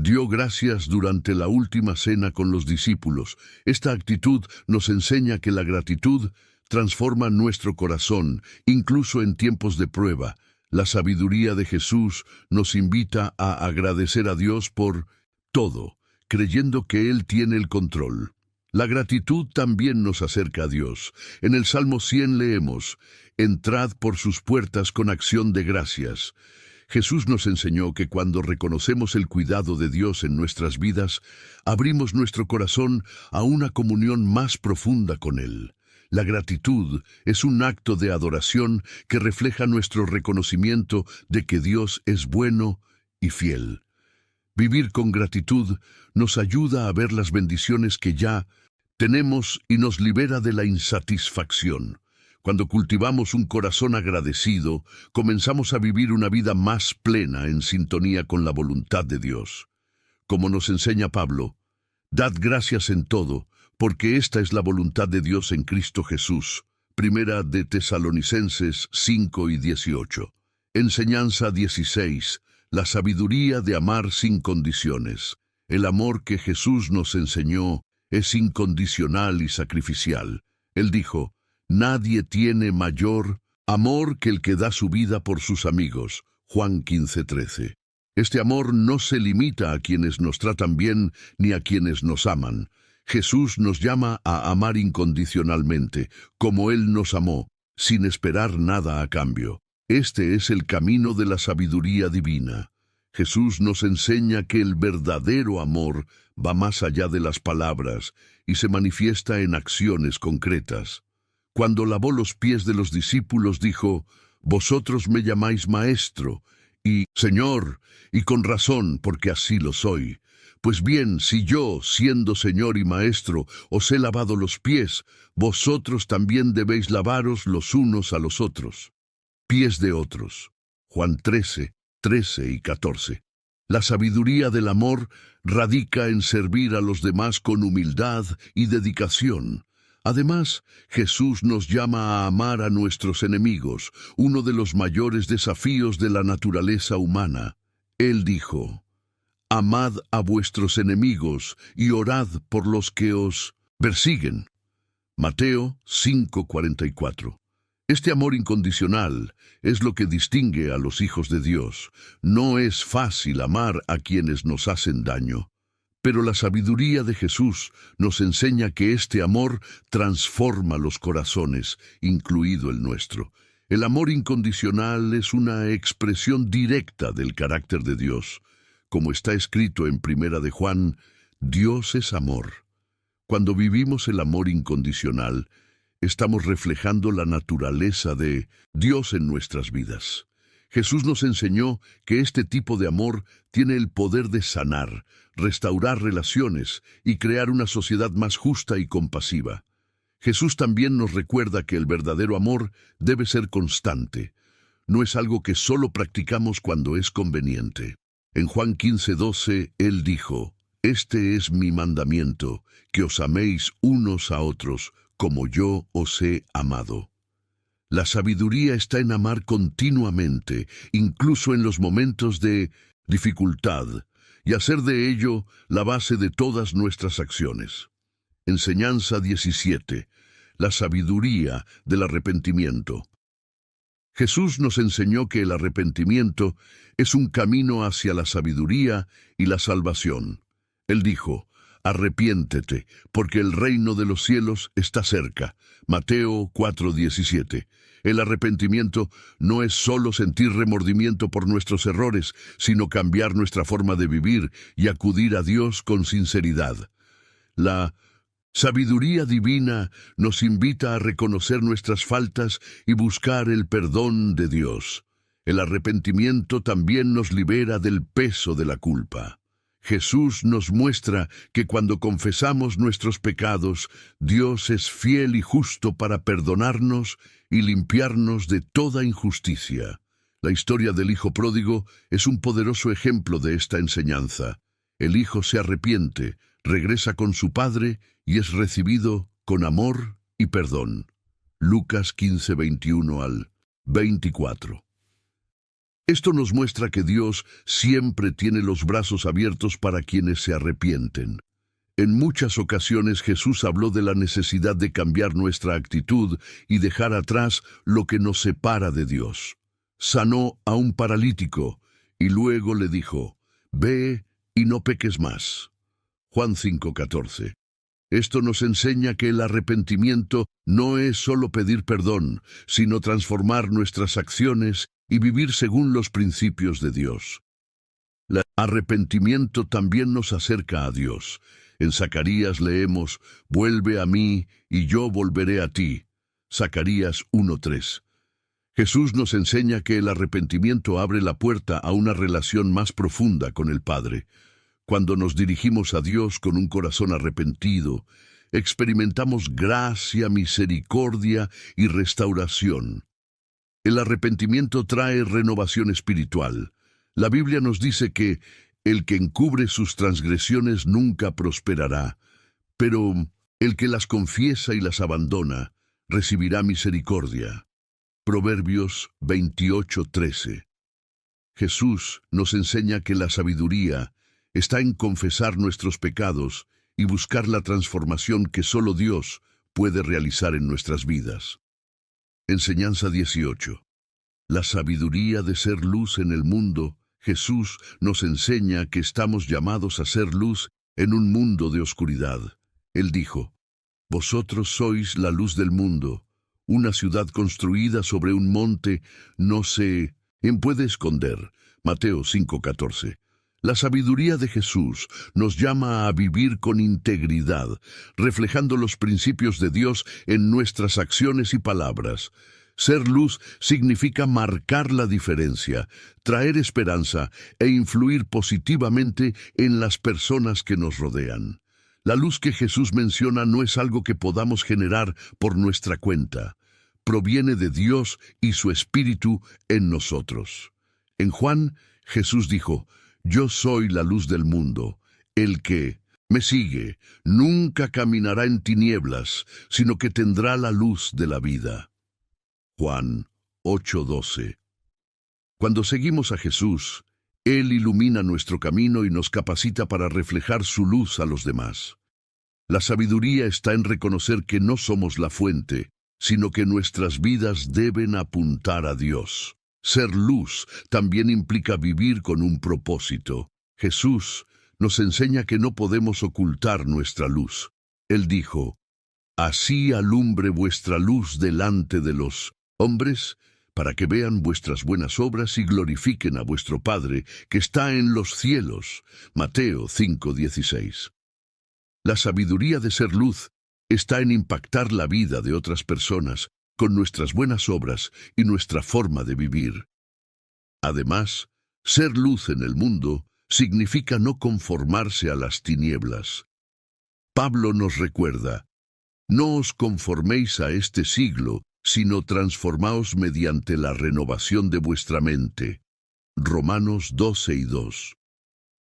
dio gracias durante la última cena con los discípulos. Esta actitud nos enseña que la gratitud transforma nuestro corazón, incluso en tiempos de prueba. La sabiduría de Jesús nos invita a agradecer a Dios por todo, creyendo que Él tiene el control. La gratitud también nos acerca a Dios. En el Salmo 100 leemos, «Entrad por sus puertas con acción de gracias». Jesús nos enseñó que cuando reconocemos el cuidado de Dios en nuestras vidas, abrimos nuestro corazón a una comunión más profunda con Él. La gratitud es un acto de adoración que refleja nuestro reconocimiento de que Dios es bueno y fiel. Vivir con gratitud nos ayuda a ver las bendiciones que ya tenemos y nos libera de la insatisfacción. Cuando cultivamos un corazón agradecido, comenzamos a vivir una vida más plena en sintonía con la voluntad de Dios. Como nos enseña Pablo, dad gracias en todo, porque esta es la voluntad de Dios en Cristo Jesús. Primera de Tesalonicenses 5:18. Enseñanza 16. La sabiduría de amar sin condiciones. El amor que Jesús nos enseñó es incondicional y sacrificial. Él dijo, nadie tiene mayor amor que el que da su vida por sus amigos. Juan 15:13. Este amor no se limita a quienes nos tratan bien ni a quienes nos aman. Jesús nos llama a amar incondicionalmente, como Él nos amó, sin esperar nada a cambio. Este es el camino de la sabiduría divina. Jesús nos enseña que el verdadero amor va más allá de las palabras y se manifiesta en acciones concretas. Cuando lavó los pies de los discípulos dijo, «Vosotros me llamáis maestro y Señor, y con razón, porque así lo soy. Pues bien, si yo, siendo Señor y Maestro, os he lavado los pies, vosotros también debéis lavaros los unos a los otros». Pies de otros. Juan 13 y 14. La sabiduría del amor radica en servir a los demás con humildad y dedicación. Además, Jesús nos llama a amar a nuestros enemigos, uno de los mayores desafíos de la naturaleza humana. Él dijo, «Amad a vuestros enemigos y orad por los que os persiguen». Mateo 5:44. Este amor incondicional es lo que distingue a los hijos de Dios. No es fácil amar a quienes nos hacen daño, pero la sabiduría de Jesús nos enseña que este amor transforma los corazones, incluido el nuestro. El amor incondicional es una expresión directa del carácter de Dios. Como está escrito en Primera de Juan, Dios es amor. Cuando vivimos el amor incondicional, estamos reflejando la naturaleza de Dios en nuestras vidas. Jesús nos enseñó que este tipo de amor tiene el poder de sanar, restaurar relaciones y crear una sociedad más justa y compasiva. Jesús también nos recuerda que el verdadero amor debe ser constante. No es algo que solo practicamos cuando es conveniente. En Juan 15:12, Él dijo, «Este es mi mandamiento, que os améis unos a otros, como yo os he amado». La sabiduría está en amar continuamente, incluso en los momentos de dificultad, y hacer de ello la base de todas nuestras acciones. Enseñanza 17. La sabiduría del arrepentimiento. Jesús nos enseñó que el arrepentimiento es un camino hacia la sabiduría y la salvación. Él dijo: arrepiéntete, porque el reino de los cielos está cerca. Mateo 4:17. El arrepentimiento no es solo sentir remordimiento por nuestros errores, sino cambiar nuestra forma de vivir y acudir a Dios con sinceridad. La sabiduría divina nos invita a reconocer nuestras faltas y buscar el perdón de Dios. El arrepentimiento también nos libera del peso de la culpa. Jesús nos muestra que cuando confesamos nuestros pecados, Dios es fiel y justo para perdonarnos y limpiarnos de toda injusticia. La historia del hijo pródigo es un poderoso ejemplo de esta enseñanza. El hijo se arrepiente, regresa con su padre y es recibido con amor y perdón. Lucas 15:21 al 24. Esto nos muestra que Dios siempre tiene los brazos abiertos para quienes se arrepienten. En muchas ocasiones Jesús habló de la necesidad de cambiar nuestra actitud y dejar atrás lo que nos separa de Dios. Sanó a un paralítico y luego le dijo: ve y no peques más. Juan 5:14. Esto nos enseña que el arrepentimiento no es solo pedir perdón, sino transformar nuestras acciones y vivir según los principios de Dios. El arrepentimiento también nos acerca a Dios. En Zacarías leemos: vuelve a mí y yo volveré a ti. Zacarías 1:3. Jesús nos enseña que el arrepentimiento abre la puerta a una relación más profunda con el Padre. Cuando nos dirigimos a Dios con un corazón arrepentido, experimentamos gracia, misericordia y restauración. El arrepentimiento trae renovación espiritual. La Biblia nos dice que el que encubre sus transgresiones nunca prosperará, pero el que las confiesa y las abandona recibirá misericordia. Proverbios 28:13. Jesús nos enseña que la sabiduría está en confesar nuestros pecados y buscar la transformación que solo Dios puede realizar en nuestras vidas. Enseñanza 18. La sabiduría de ser luz en el mundo. Jesús nos enseña que estamos llamados a ser luz en un mundo de oscuridad. Él dijo: vosotros sois la luz del mundo. Una ciudad construida sobre un monte no se puede esconder. Mateo 5:14. La sabiduría de Jesús nos llama a vivir con integridad, reflejando los principios de Dios en nuestras acciones y palabras. Ser luz significa marcar la diferencia, traer esperanza e influir positivamente en las personas que nos rodean. La luz que Jesús menciona no es algo que podamos generar por nuestra cuenta. Proviene de Dios y su Espíritu en nosotros. En Juan, Jesús dijo: yo soy la luz del mundo. El que me sigue nunca caminará en tinieblas, sino que tendrá la luz de la vida. Juan 8:12. Cuando seguimos a Jesús, Él ilumina nuestro camino y nos capacita para reflejar su luz a los demás. La sabiduría está en reconocer que no somos la fuente, sino que nuestras vidas deben apuntar a Dios. Ser luz también implica vivir con un propósito. Jesús nos enseña que no podemos ocultar nuestra luz. Él dijo: así alumbre vuestra luz delante de los hombres, para que vean vuestras buenas obras y glorifiquen a vuestro Padre que está en los cielos. Mateo 5:16. La sabiduría de ser luz está en impactar la vida de otras personas con nuestras buenas obras y nuestra forma de vivir. Además, ser luz en el mundo significa no conformarse a las tinieblas. Pablo nos recuerda: no os conforméis a este siglo, sino transformaos mediante la renovación de vuestra mente. Romanos 12:2.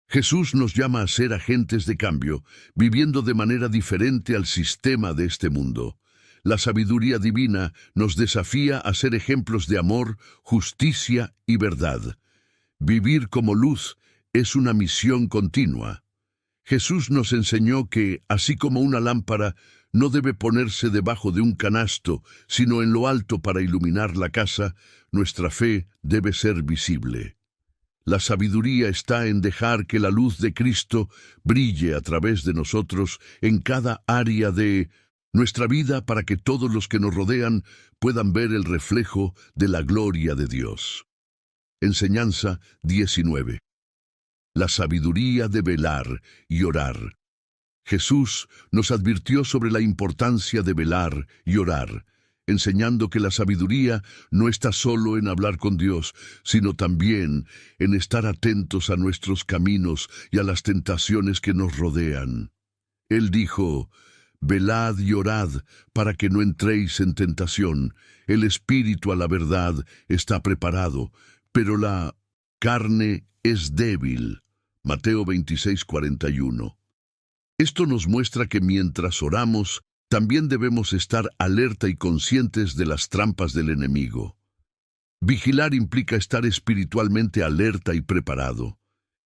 Jesús nos llama a ser agentes de cambio, viviendo de manera diferente al sistema de este mundo. La sabiduría divina nos desafía a ser ejemplos de amor, justicia y verdad. Vivir como luz es una misión continua. Jesús nos enseñó que, así como una lámpara no debe ponerse debajo de un canasto, sino en lo alto para iluminar la casa, nuestra fe debe ser visible. La sabiduría está en dejar que la luz de Cristo brille a través de nosotros en cada área de nuestra vida para que todos los que nos rodean puedan ver el reflejo de la gloria de Dios. Enseñanza 19. La sabiduría de velar y orar. Jesús nos advirtió sobre la importancia de velar y orar, enseñando que la sabiduría no está solo en hablar con Dios, sino también en estar atentos a nuestros caminos y a las tentaciones que nos rodean. Él dijo: velad y orad para que no entréis en tentación. El espíritu a la verdad está preparado, pero la carne es débil. Mateo 26:41. Esto nos muestra que mientras oramos, también debemos estar alerta y conscientes de las trampas del enemigo. Vigilar implica estar espiritualmente alerta y preparado.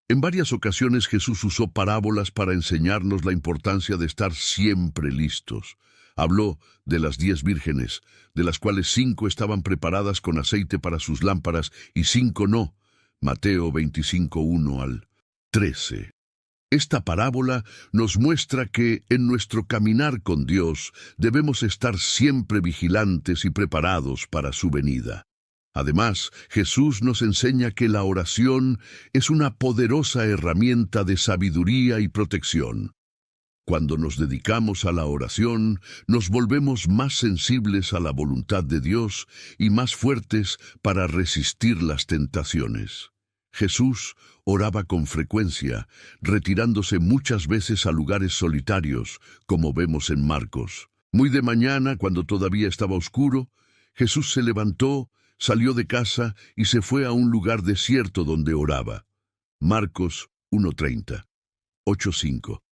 En varias ocasiones Jesús usó parábolas para enseñarnos la importancia de estar siempre listos. Habló de las 10 vírgenes, de las cuales 5 estaban preparadas con aceite para sus lámparas y 5 no. Mateo 25:1 al 13. Esta parábola nos muestra que en nuestro caminar con Dios debemos estar siempre vigilantes y preparados para su venida. Además, Jesús nos enseña que la oración es una poderosa herramienta de sabiduría y protección. Cuando nos dedicamos a la oración, nos volvemos más sensibles a la voluntad de Dios y más fuertes para resistir las tentaciones. Jesús oraba con frecuencia, retirándose muchas veces a lugares solitarios, como vemos en Marcos. Muy de mañana, cuando todavía estaba oscuro, Jesús se levantó, salió de casa y se fue a un lugar desierto donde oraba. Marcos 1:30, 8:5.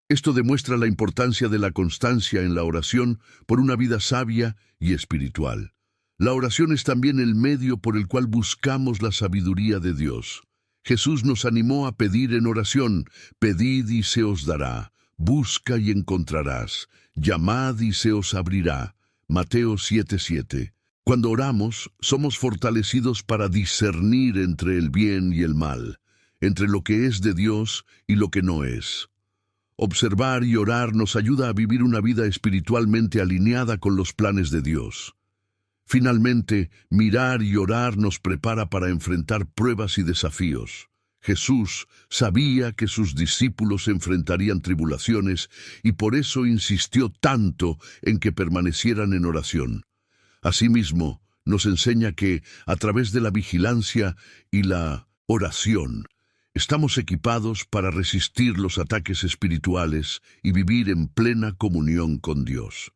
Esto demuestra la importancia de la constancia en la oración por una vida sabia y espiritual. La oración es también el medio por el cual buscamos la sabiduría de Dios. Jesús nos animó a pedir en oración: pedid y se os dará, busca y encontrarás, llamad y se os abrirá. Mateo 7:7. Cuando oramos, somos fortalecidos para discernir entre el bien y el mal, entre lo que es de Dios y lo que no es. Observar y orar nos ayuda a vivir una vida espiritualmente alineada con los planes de Dios. Finalmente, mirar y orar nos prepara para enfrentar pruebas y desafíos. Jesús sabía que sus discípulos enfrentarían tribulaciones y por eso insistió tanto en que permanecieran en oración. Asimismo, nos enseña que, a través de la vigilancia y la oración, estamos equipados para resistir los ataques espirituales y vivir en plena comunión con Dios.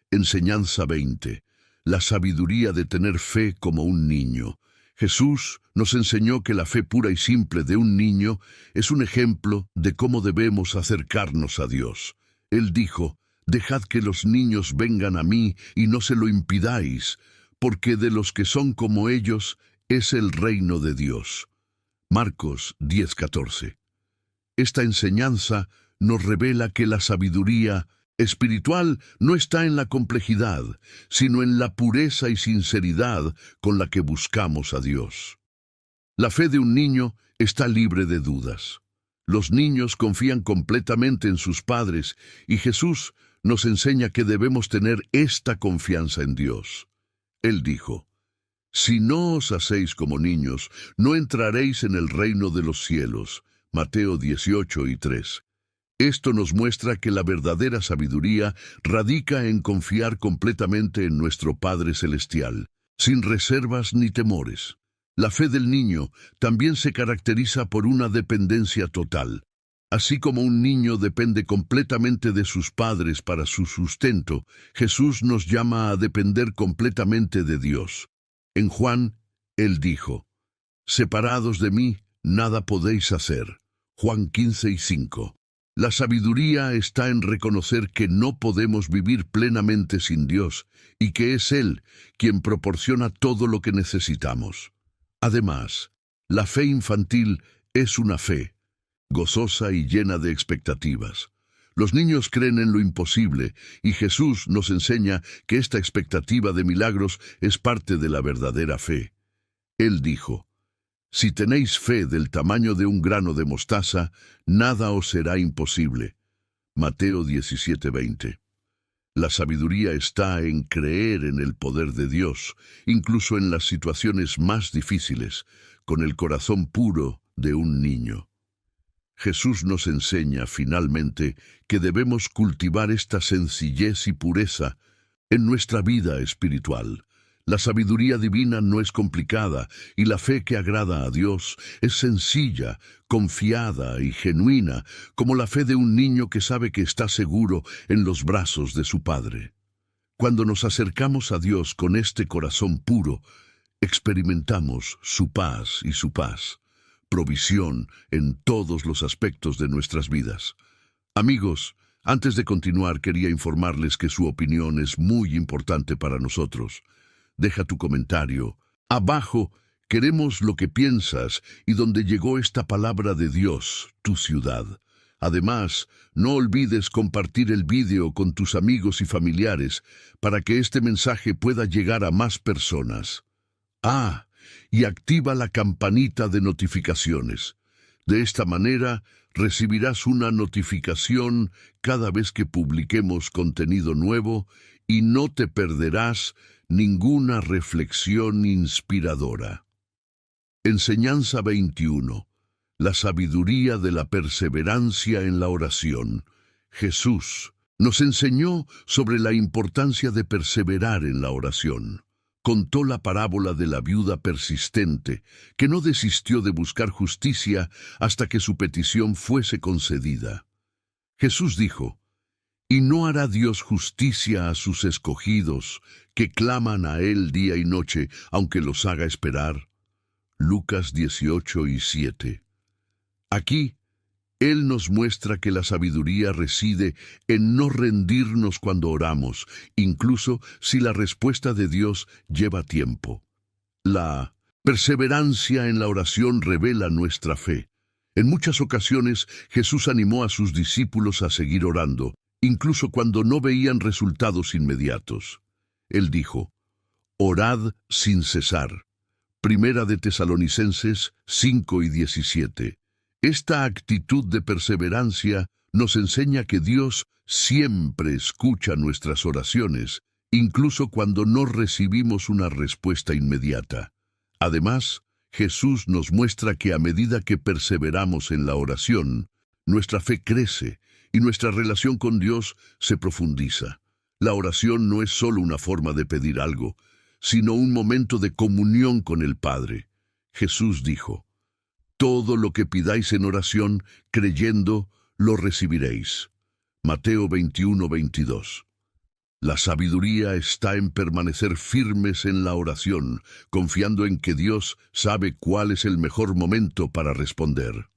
Enseñanza 20. La sabiduría de tener fe como un niño. Jesús nos enseñó que la fe pura y simple de un niño es un ejemplo de cómo debemos acercarnos a Dios. Él dijo: dejad que los niños vengan a mí y no se lo impidáis, porque de los que son como ellos es el reino de Dios. Marcos 10:14. Esta enseñanza nos revela que la sabiduría espiritual no está en la complejidad, sino en la pureza y sinceridad con la que buscamos a Dios. La fe de un niño está libre de dudas. Los niños confían completamente en sus padres y Jesús nos enseña que debemos tener esta confianza en Dios. Él dijo: si no os hacéis como niños, no entraréis en el reino de los cielos. Mateo 18:3. Esto nos muestra que la verdadera sabiduría radica en confiar completamente en nuestro Padre Celestial, sin reservas ni temores. La fe del niño también se caracteriza por una dependencia total. Así como un niño depende completamente de sus padres para su sustento, Jesús nos llama a depender completamente de Dios. En Juan, Él dijo: separados de mí, nada podéis hacer. Juan 15:5. La sabiduría está en reconocer que no podemos vivir plenamente sin Dios y que es Él quien proporciona todo lo que necesitamos. Además, la fe infantil es una fe, gozosa y llena de expectativas. Los niños creen en lo imposible y Jesús nos enseña que esta expectativa de milagros es parte de la verdadera fe. Él dijo: si tenéis fe del tamaño de un grano de mostaza, nada os será imposible. Mateo 17:20. La sabiduría está en creer en el poder de Dios, incluso en las situaciones más difíciles, con el corazón puro de un niño. Jesús nos enseña, finalmente, que debemos cultivar esta sencillez y pureza en nuestra vida espiritual. La sabiduría divina no es complicada y la fe que agrada a Dios es sencilla, confiada y genuina, como la fe de un niño que sabe que está seguro en los brazos de su Padre. Cuando nos acercamos a Dios con este corazón puro, experimentamos su paz y su paz, provisión en todos los aspectos de nuestras vidas. Amigos, antes de continuar quería informarles que su opinión es muy importante para nosotros. Deja tu comentario. Abajo queremos lo que piensas y dónde llegó esta palabra de Dios, tu ciudad. Además, no olvides compartir el vídeo con tus amigos y familiares para que este mensaje pueda llegar a más personas. Y activa la campanita de notificaciones. De esta manera, recibirás una notificación cada vez que publiquemos contenido nuevo y no te perderás ninguna reflexión inspiradora. Enseñanza 21. La sabiduría de la perseverancia en la oración. Jesús nos enseñó sobre la importancia de perseverar en la oración. Contó la parábola de la viuda persistente, que no desistió de buscar justicia hasta que su petición fuese concedida. Jesús dijo: ¿y no hará Dios justicia a sus escogidos, que claman a Él día y noche, aunque los haga esperar? Lucas 18:7. Aquí, Él nos muestra que la sabiduría reside en no rendirnos cuando oramos, incluso si la respuesta de Dios lleva tiempo. La perseverancia en la oración revela nuestra fe. En muchas ocasiones, Jesús animó a sus discípulos a seguir orando, incluso cuando no veían resultados inmediatos. Él dijo: orad sin cesar. Primera de Tesalonicenses 5:17. Esta actitud de perseverancia nos enseña que Dios siempre escucha nuestras oraciones, incluso cuando no recibimos una respuesta inmediata. Además, Jesús nos muestra que a medida que perseveramos en la oración, nuestra fe crece y nuestra relación con Dios se profundiza. La oración no es solo una forma de pedir algo, sino un momento de comunión con el Padre. Jesús dijo: todo lo que pidáis en oración, creyendo, lo recibiréis. Mateo 21:22. La sabiduría está en permanecer firmes en la oración, confiando en que Dios sabe cuál es el mejor momento para responder.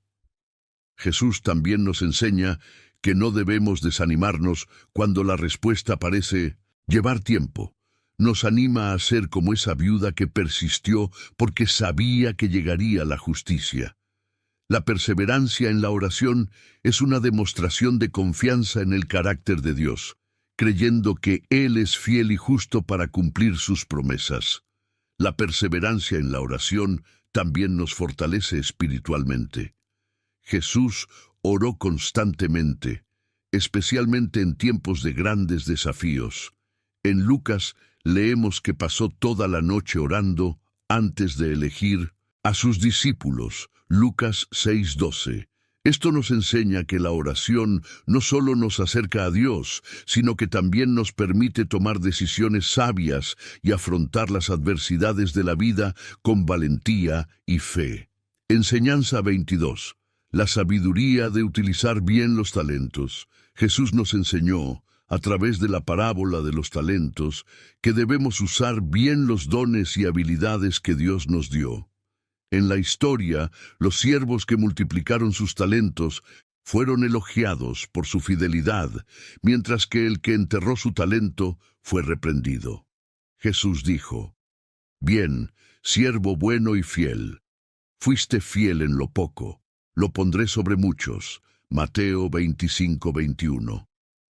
Jesús también nos enseña que no debemos desanimarnos cuando la respuesta parece llevar tiempo. Nos anima a ser como esa viuda que persistió porque sabía que llegaría la justicia. La perseverancia en la oración es una demostración de confianza en el carácter de Dios, creyendo que Él es fiel y justo para cumplir sus promesas. La perseverancia en la oración también nos fortalece espiritualmente. Jesús oró constantemente, especialmente en tiempos de grandes desafíos. En Lucas leemos que pasó toda la noche orando antes de elegir a sus discípulos. Lucas 6:12. Esto nos enseña que la oración no solo nos acerca a Dios, sino que también nos permite tomar decisiones sabias y afrontar las adversidades de la vida con valentía y fe. Enseñanza 22. La sabiduría de utilizar bien los talentos. Jesús nos enseñó, a través de la parábola de los talentos, que debemos usar bien los dones y habilidades que Dios nos dio. En la historia, los siervos que multiplicaron sus talentos fueron elogiados por su fidelidad, mientras que el que enterró su talento fue reprendido. Jesús dijo: bien, siervo bueno y fiel, fuiste fiel en lo poco, lo pondré sobre muchos. Mateo 25:21.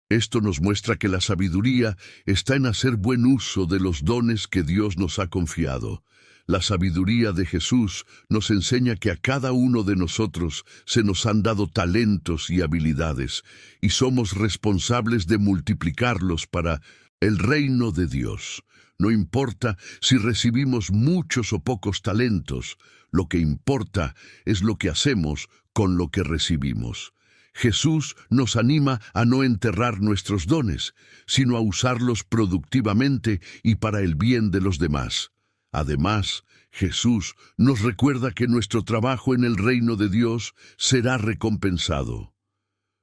Esto nos muestra que la sabiduría está en hacer buen uso de los dones que Dios nos ha confiado. La sabiduría de Jesús nos enseña que a cada uno de nosotros se nos han dado talentos y habilidades, y somos responsables de multiplicarlos para el reino de Dios. No importa si recibimos muchos o pocos talentos, lo que importa es lo que hacemos con lo que recibimos. Jesús nos anima a no enterrar nuestros dones, sino a usarlos productivamente y para el bien de los demás. Además, Jesús nos recuerda que nuestro trabajo en el reino de Dios será recompensado.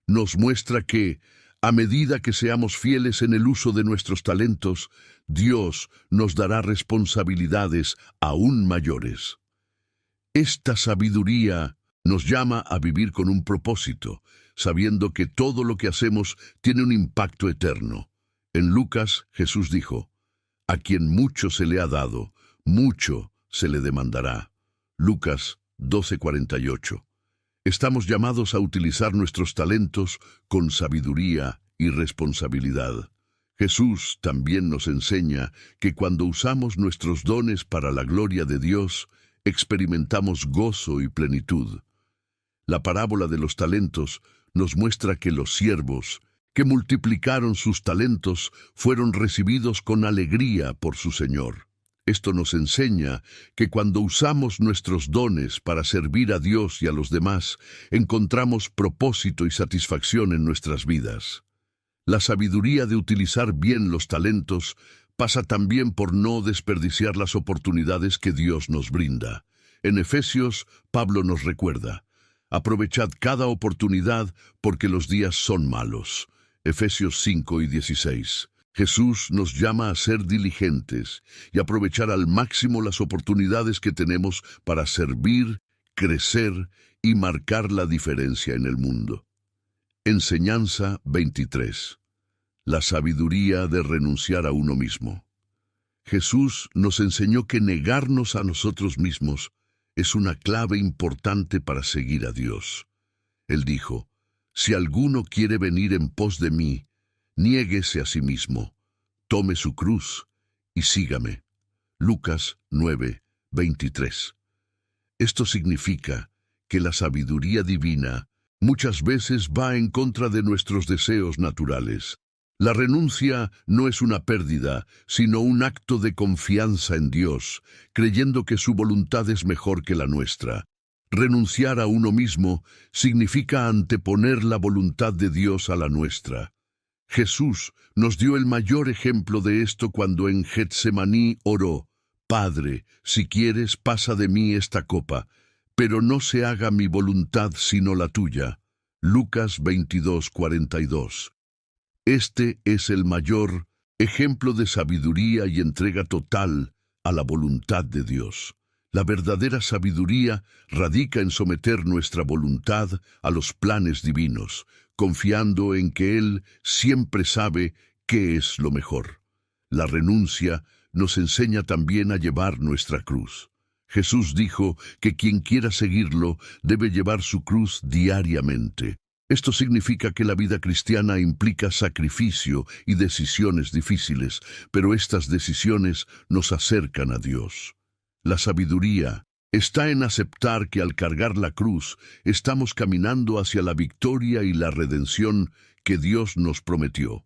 Nos muestra que, a medida que seamos fieles en el uso de nuestros talentos, Dios nos dará responsabilidades aún mayores. Esta sabiduría nos llama a vivir con un propósito, sabiendo que todo lo que hacemos tiene un impacto eterno. En Lucas, Jesús dijo: «A quien mucho se le ha dado, mucho se le demandará». Lucas 12:48. Estamos llamados a utilizar nuestros talentos con sabiduría y responsabilidad. Jesús también nos enseña que cuando usamos nuestros dones para la gloria de Dios, experimentamos gozo y plenitud. La parábola de los talentos nos muestra que los siervos, que multiplicaron sus talentos, fueron recibidos con alegría por su Señor. Esto nos enseña que cuando usamos nuestros dones para servir a Dios y a los demás, encontramos propósito y satisfacción en nuestras vidas. La sabiduría de utilizar bien los talentos pasa también por no desperdiciar las oportunidades que Dios nos brinda. En Efesios, Pablo nos recuerda: «Aprovechad cada oportunidad porque los días son malos». Efesios 5:16. Jesús nos llama a ser diligentes y aprovechar al máximo las oportunidades que tenemos para servir, crecer y marcar la diferencia en el mundo. Enseñanza 23. La sabiduría de renunciar a uno mismo. Jesús nos enseñó que negarnos a nosotros mismos es una clave importante para seguir a Dios. Él dijo: «Si alguno quiere venir en pos de mí, niéguese a sí mismo, tome su cruz y sígame». Lucas 9:23. Esto significa que la sabiduría divina muchas veces va en contra de nuestros deseos naturales. La renuncia no es una pérdida, sino un acto de confianza en Dios, creyendo que su voluntad es mejor que la nuestra. Renunciar a uno mismo significa anteponer la voluntad de Dios a la nuestra. Jesús nos dio el mayor ejemplo de esto cuando en Getsemaní oró: «Padre, si quieres, pasa de mí esta copa, pero no se haga mi voluntad sino la tuya». Lucas 22:42. Este es el mayor ejemplo de sabiduría y entrega total a la voluntad de Dios. La verdadera sabiduría radica en someter nuestra voluntad a los planes divinos, confiando en que Él siempre sabe qué es lo mejor. La renuncia nos enseña también a llevar nuestra cruz. Jesús dijo que quien quiera seguirlo debe llevar su cruz diariamente. Esto significa que la vida cristiana implica sacrificio y decisiones difíciles, pero estas decisiones nos acercan a Dios. La sabiduría está en aceptar que al cargar la cruz estamos caminando hacia la victoria y la redención que Dios nos prometió.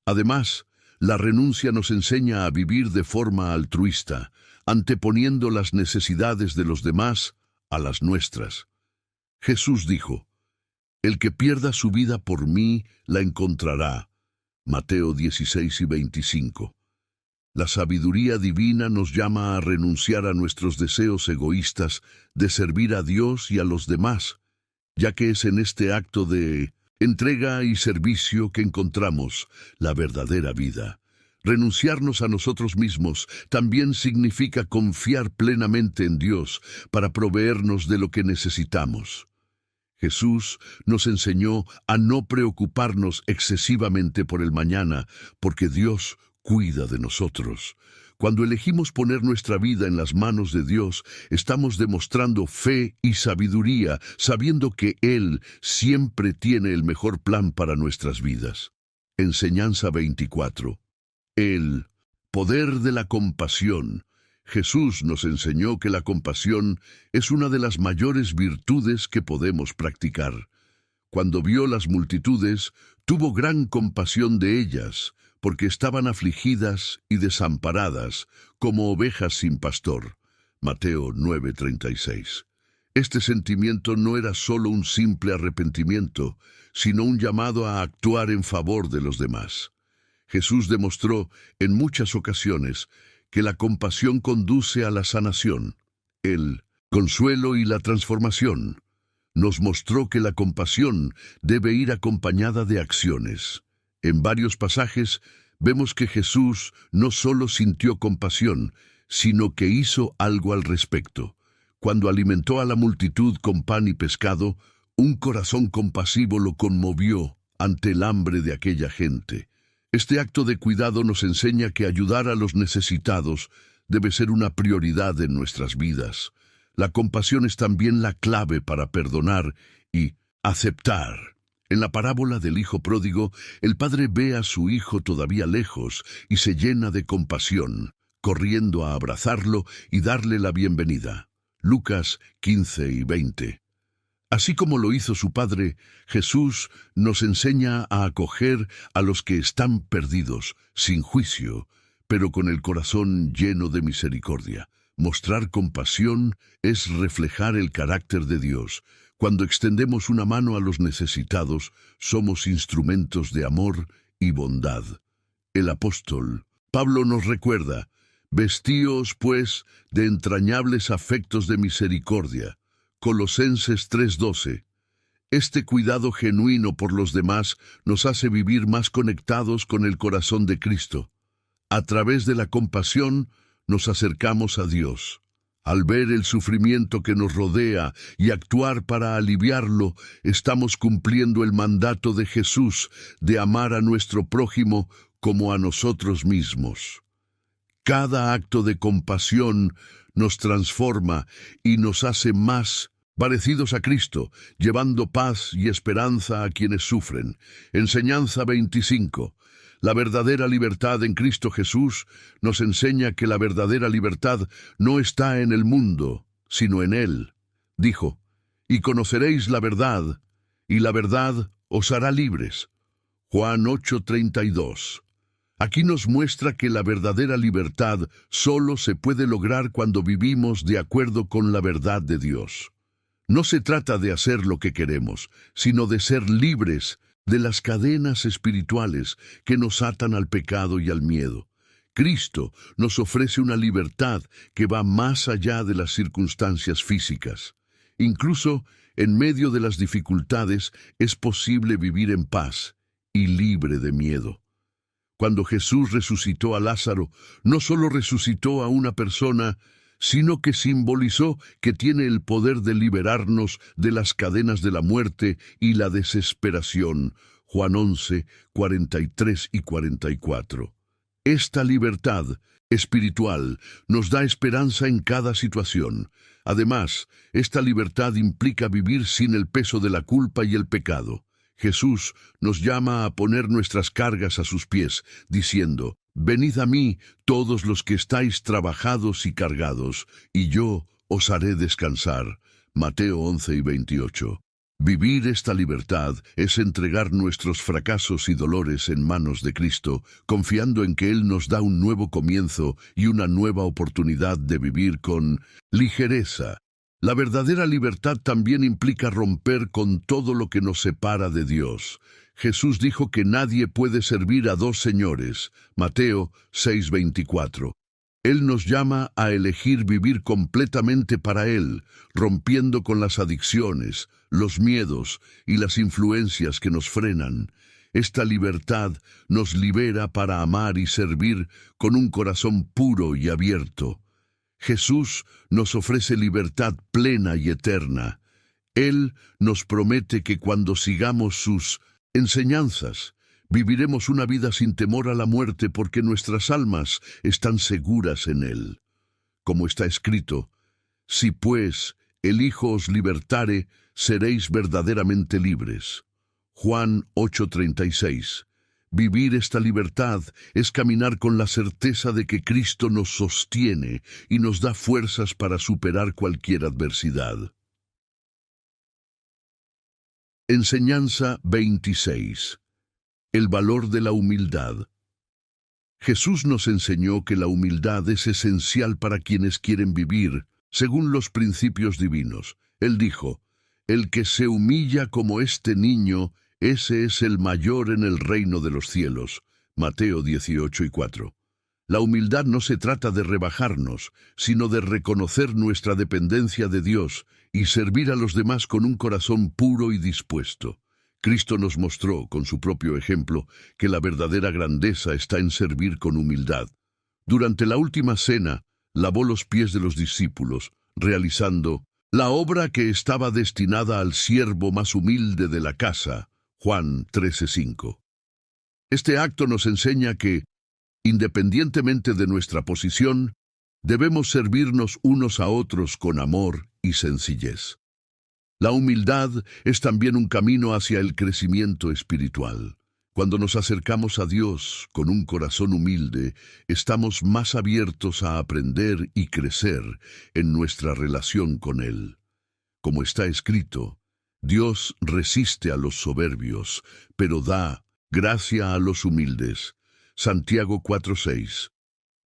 Además, la renuncia nos enseña a vivir de forma altruista, anteponiendo las necesidades de los demás a las nuestras. Jesús dijo: «El que pierda su vida por mí, la encontrará». Mateo 16:25. La sabiduría divina nos llama a renunciar a nuestros deseos egoístas de servir a Dios y a los demás, ya que es en este acto de entrega y servicio que encontramos la verdadera vida. Renunciarnos a nosotros mismos también significa confiar plenamente en Dios para proveernos de lo que necesitamos. Jesús nos enseñó a no preocuparnos excesivamente por el mañana, porque Dios cuida de nosotros. Cuando elegimos poner nuestra vida en las manos de Dios, estamos demostrando fe y sabiduría, sabiendo que Él siempre tiene el mejor plan para nuestras vidas. Enseñanza 24. El poder de la compasión. Jesús nos enseñó que la compasión es una de las mayores virtudes que podemos practicar. Cuando vio las multitudes, tuvo gran compasión de ellas, porque estaban afligidas y desamparadas, como ovejas sin pastor. Mateo 9:36. Este sentimiento no era solo un simple arrepentimiento, sino un llamado a actuar en favor de los demás. Jesús demostró en muchas ocasiones que la compasión conduce a la sanación, el consuelo y la transformación. Nos mostró que la compasión debe ir acompañada de acciones. En varios pasajes vemos que Jesús no solo sintió compasión, sino que hizo algo al respecto. Cuando alimentó a la multitud con pan y pescado, un corazón compasivo lo conmovió ante el hambre de aquella gente. Este acto de cuidado nos enseña que ayudar a los necesitados debe ser una prioridad en nuestras vidas. La compasión es también la clave para perdonar y aceptar. En la parábola del hijo pródigo, el padre ve a su hijo todavía lejos y se llena de compasión, corriendo a abrazarlo y darle la bienvenida. Lucas 15:20. Así como lo hizo su padre, Jesús nos enseña a acoger a los que están perdidos, sin juicio, pero con el corazón lleno de misericordia. Mostrar compasión es reflejar el carácter de Dios. Cuando extendemos una mano a los necesitados, somos instrumentos de amor y bondad. El apóstol Pablo nos recuerda: vestíos, pues, de entrañables afectos de misericordia. Colosenses 3:12. Este cuidado genuino por los demás nos hace vivir más conectados con el corazón de Cristo. A través de la compasión nos acercamos a Dios. Al ver el sufrimiento que nos rodea y actuar para aliviarlo, estamos cumpliendo el mandato de Jesús de amar a nuestro prójimo como a nosotros mismos. Cada acto de compasión nos transforma y nos hace más parecidos a Cristo, llevando paz y esperanza a quienes sufren. Enseñanza 25. La verdadera libertad en Cristo Jesús nos enseña que la verdadera libertad no está en el mundo, sino en Él. Dijo: y conoceréis la verdad, y la verdad os hará libres. Juan 8:32. Aquí nos muestra que la verdadera libertad solo se puede lograr cuando vivimos de acuerdo con la verdad de Dios. No se trata de hacer lo que queremos, sino de ser libres de las cadenas espirituales que nos atan al pecado y al miedo. Cristo nos ofrece una libertad que va más allá de las circunstancias físicas. Incluso en medio de las dificultades es posible vivir en paz y libre de miedo. Cuando Jesús resucitó a Lázaro, no solo resucitó a una persona, sino que simbolizó que tiene el poder de liberarnos de las cadenas de la muerte y la desesperación. Juan 11, 43 y 44. Esta libertad espiritual nos da esperanza en cada situación. Además, esta libertad implica vivir sin el peso de la culpa y el pecado. Jesús nos llama a poner nuestras cargas a sus pies, diciendo: venid a mí todos los que estáis trabajados y cargados, y yo os haré descansar. Mateo 11:28. Vivir esta libertad es entregar nuestros fracasos y dolores en manos de Cristo, confiando en que Él nos da un nuevo comienzo y una nueva oportunidad de vivir con ligereza. La verdadera libertad también implica romper con todo lo que nos separa de Dios. Jesús dijo que nadie puede servir a dos señores. Mateo 6:24. Él nos llama a elegir vivir completamente para Él, rompiendo con las adicciones, los miedos y las influencias que nos frenan. Esta libertad nos libera para amar y servir con un corazón puro y abierto. Jesús nos ofrece libertad plena y eterna. Él nos promete que cuando sigamos sus enseñanzas, Viviremos una vida sin temor a la muerte porque nuestras almas están seguras en Él. Como está escrito, si pues el Hijo os libertare, seréis verdaderamente libres. Juan 8:36. Vivir esta libertad es caminar con la certeza de que Cristo nos sostiene y nos da fuerzas para superar cualquier adversidad. Enseñanza 26. El valor de la humildad. Jesús nos enseñó que la humildad es esencial para quienes quieren vivir según los principios divinos. Él dijo, «El que se humilla como este niño, ese es el mayor en el reino de los cielos». Mateo 18:4. La humildad no se trata de rebajarnos, sino de reconocer nuestra dependencia de Dios y servir a los demás con un corazón puro y dispuesto. Cristo nos mostró, con su propio ejemplo, que la verdadera grandeza está en servir con humildad. Durante la última cena, lavó los pies de los discípulos, realizando la obra que estaba destinada al siervo más humilde de la casa. Juan 13:5. Este acto nos enseña que, independientemente de nuestra posición, debemos servirnos unos a otros con amor y sencillez. La humildad es también un camino hacia el crecimiento espiritual. Cuando nos acercamos a Dios con un corazón humilde, estamos más abiertos a aprender y crecer en nuestra relación con Él. Como está escrito, Dios resiste a los soberbios, pero da gracia a los humildes. Santiago 4:6.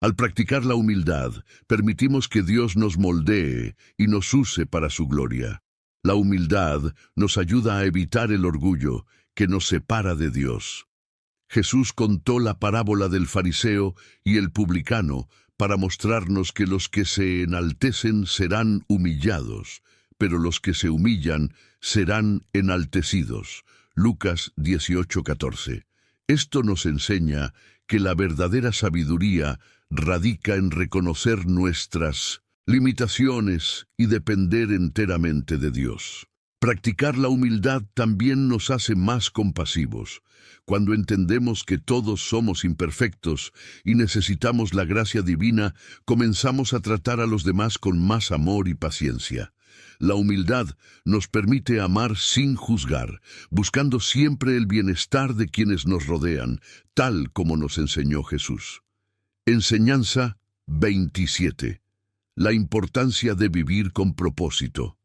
Al practicar la humildad, permitimos que Dios nos moldee y nos use para su gloria. La humildad nos ayuda a evitar el orgullo que nos separa de Dios. Jesús contó la parábola del fariseo y el publicano para mostrarnos que los que se enaltecen serán humillados, pero los que se humillan serán enaltecidos. Lucas 18:14. Esto nos enseña que la verdadera sabiduría radica en reconocer nuestras limitaciones y depender enteramente de Dios. Practicar la humildad también nos hace más compasivos. Cuando entendemos que todos somos imperfectos y necesitamos la gracia divina, comenzamos a tratar a los demás con más amor y paciencia. La humildad nos permite amar sin juzgar, buscando siempre el bienestar de quienes nos rodean, tal como nos enseñó Jesús. Enseñanza 27. La importancia de vivir con propósito.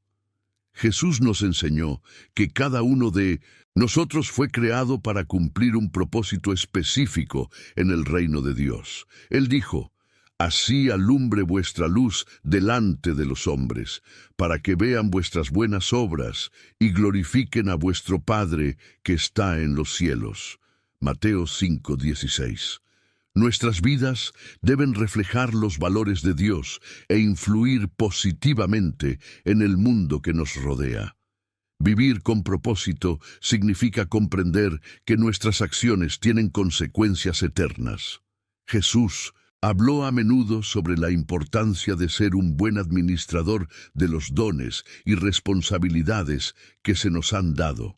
Jesús nos enseñó que cada uno de nosotros fue creado para cumplir un propósito específico en el reino de Dios. Él dijo, «Así alumbre vuestra luz delante de los hombres, para que vean vuestras buenas obras y glorifiquen a vuestro Padre que está en los cielos». Mateo 5:16. Nuestras vidas deben reflejar los valores de Dios e influir positivamente en el mundo que nos rodea. Vivir con propósito significa comprender que nuestras acciones tienen consecuencias eternas. Jesús habló a menudo sobre la importancia de ser un buen administrador de los dones y responsabilidades que se nos han dado.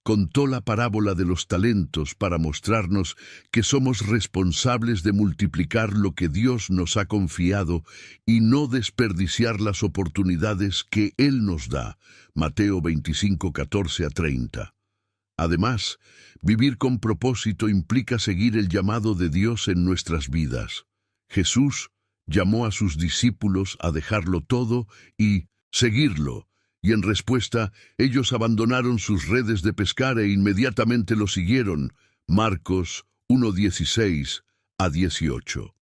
Contó la parábola de los talentos para mostrarnos que somos responsables de multiplicar lo que Dios nos ha confiado y no desperdiciar las oportunidades que Él nos da. Mateo 25:14-30. Además, vivir con propósito implica seguir el llamado de Dios en nuestras vidas. Jesús llamó a sus discípulos a dejarlo todo y seguirlo. Y en respuesta, ellos abandonaron sus redes de pescar e inmediatamente lo siguieron. Marcos 1:16-18.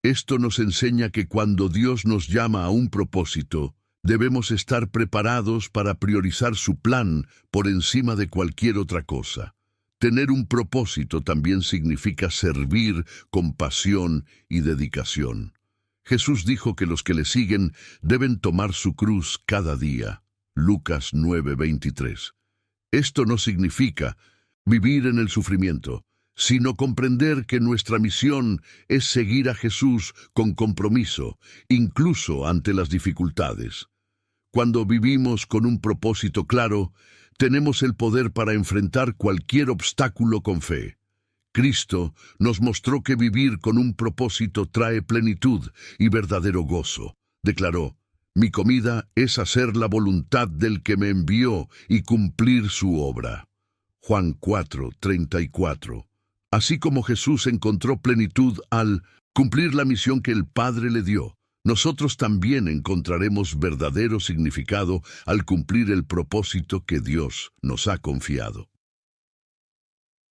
Esto nos enseña que cuando Dios nos llama a un propósito, debemos estar preparados para priorizar su plan por encima de cualquier otra cosa. Tener un propósito también significa servir con pasión y dedicación. Jesús dijo que los que le siguen deben tomar su cruz cada día. Lucas 9:23. Esto no significa vivir en el sufrimiento, sino comprender que nuestra misión es seguir a Jesús con compromiso, incluso ante las dificultades. Cuando vivimos con un propósito claro, tenemos el poder para enfrentar cualquier obstáculo con fe. Cristo nos mostró que vivir con un propósito trae plenitud y verdadero gozo. Declaró: «Mi comida es hacer la voluntad del que me envió y cumplir su obra». Juan 4:34. Así como Jesús encontró plenitud al cumplir la misión que el Padre le dio, nosotros también encontraremos verdadero significado al cumplir el propósito que Dios nos ha confiado.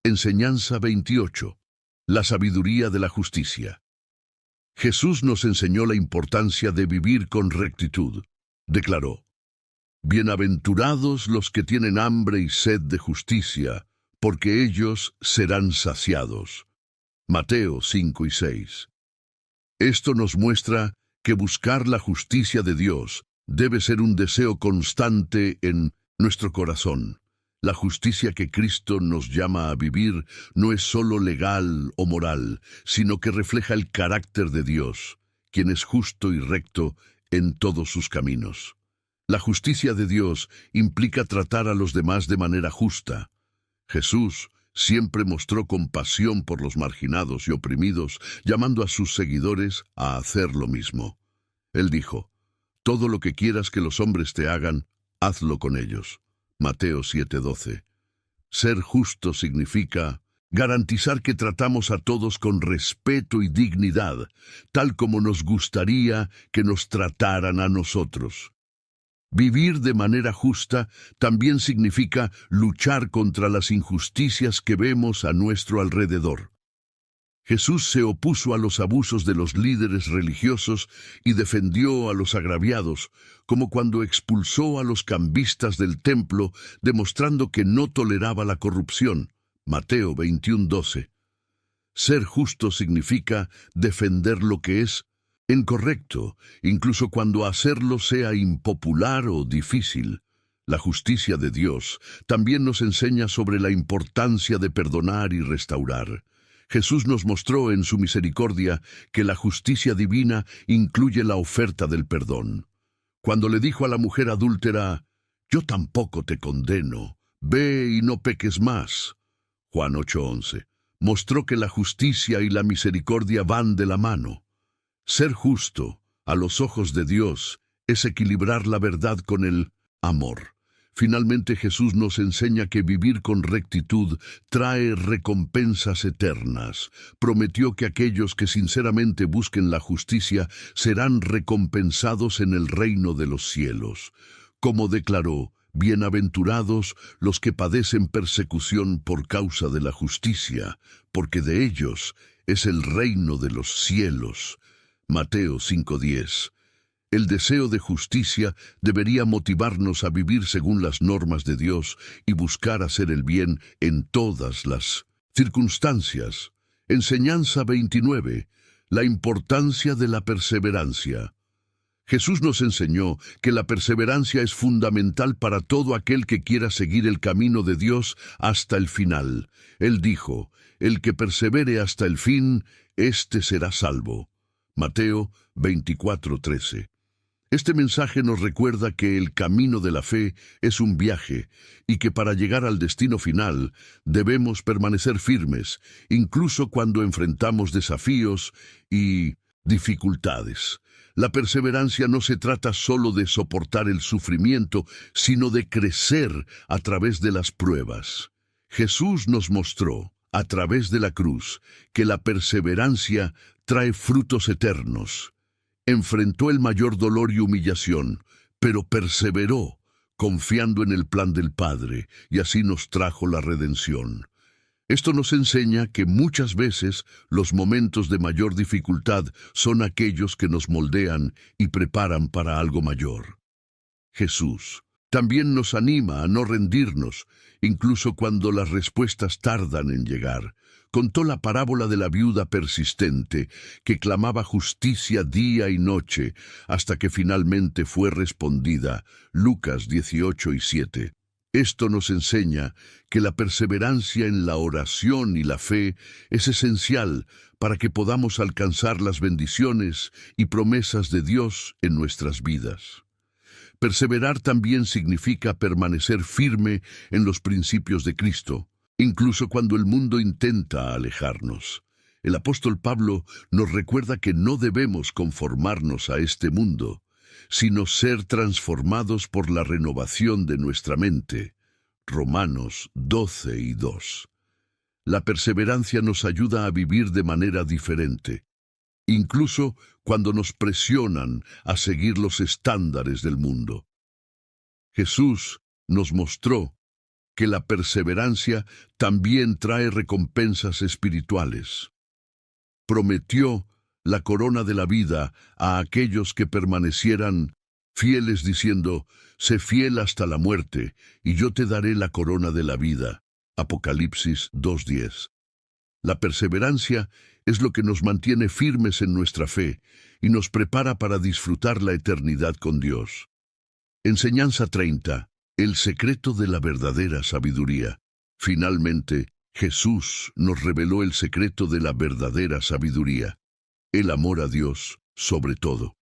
Enseñanza 28. La sabiduría de la justicia. Jesús nos enseñó la importancia de vivir con rectitud. Declaró: «Bienaventurados los que tienen hambre y sed de justicia, porque ellos serán saciados». Mateo 5:6. Esto nos muestra que buscar la justicia de Dios debe ser un deseo constante en nuestro corazón. La justicia que Cristo nos llama a vivir no es solo legal o moral, sino que refleja el carácter de Dios, quien es justo y recto en todos sus caminos. La justicia de Dios implica tratar a los demás de manera justa. Jesús siempre mostró compasión por los marginados y oprimidos, llamando a sus seguidores a hacer lo mismo. Él dijo: «Todo lo que quieras que los hombres te hagan, hazlo con ellos». Mateo 7:12. Ser justo significa garantizar que tratamos a todos con respeto y dignidad, tal como nos gustaría que nos trataran a nosotros. Vivir de manera justa también significa luchar contra las injusticias que vemos a nuestro alrededor. Jesús se opuso a los abusos de los líderes religiosos y defendió a los agraviados, como cuando expulsó a los cambistas del templo, demostrando que no toleraba la corrupción. Mateo 21:12. Ser justo significa defender lo que es incorrecto, incluso cuando hacerlo sea impopular o difícil. La justicia de Dios también nos enseña sobre la importancia de perdonar y restaurar. Jesús nos mostró en su misericordia que la justicia divina incluye la oferta del perdón. Cuando le dijo a la mujer adúltera: «Yo tampoco te condeno, ve y no peques más», Juan 8:11, mostró que la justicia y la misericordia van de la mano. Ser justo, a los ojos de Dios, es equilibrar la verdad con el amor. Finalmente, Jesús nos enseña que vivir con rectitud trae recompensas eternas. Prometió que aquellos que sinceramente busquen la justicia serán recompensados en el reino de los cielos. Como declaró: «Bienaventurados los que padecen persecución por causa de la justicia, porque de ellos es el reino de los cielos». Mateo 5:10. El deseo de justicia debería motivarnos a vivir según las normas de Dios y buscar hacer el bien en todas las circunstancias. Enseñanza 29. La importancia de la perseverancia. Jesús nos enseñó que la perseverancia es fundamental para todo aquel que quiera seguir el camino de Dios hasta el final. Él dijo: «El que persevere hasta el fin, éste será salvo». Mateo 24:13. Este mensaje nos recuerda que el camino de la fe es un viaje y que para llegar al destino final debemos permanecer firmes, incluso cuando enfrentamos desafíos y dificultades. La perseverancia no se trata solo de soportar el sufrimiento, sino de crecer a través de las pruebas. Jesús nos mostró, a través de la cruz, que la perseverancia trae frutos eternos. Enfrentó el mayor dolor y humillación, pero perseveró, confiando en el plan del Padre, y así nos trajo la redención. Esto nos enseña que muchas veces los momentos de mayor dificultad son aquellos que nos moldean y preparan para algo mayor. Jesús también nos anima a no rendirnos, incluso cuando las respuestas tardan en llegar. Contó la parábola de la viuda persistente, que clamaba justicia día y noche, hasta que finalmente fue respondida. Lucas 18:7. Esto nos enseña que la perseverancia en la oración y la fe es esencial para que podamos alcanzar las bendiciones y promesas de Dios en nuestras vidas. Perseverar también significa permanecer firme en los principios de Cristo. incluso cuando el mundo intenta alejarnos. El apóstol Pablo nos recuerda que no debemos conformarnos a este mundo, sino ser transformados por la renovación de nuestra mente. Romanos 12:2. La perseverancia nos ayuda a vivir de manera diferente, incluso cuando nos presionan a seguir los estándares del mundo. Jesús nos mostró que la perseverancia también trae recompensas espirituales. Prometió la corona de la vida a aquellos que permanecieran fieles, diciendo: sé fiel hasta la muerte, y yo te daré la corona de la vida. Apocalipsis 2:10. La perseverancia es lo que nos mantiene firmes en nuestra fe y nos prepara para disfrutar la eternidad con Dios. Enseñanza 30. El secreto de la verdadera sabiduría. Finalmente, Jesús nos reveló el secreto de la verdadera sabiduría: el amor a Dios sobre todo.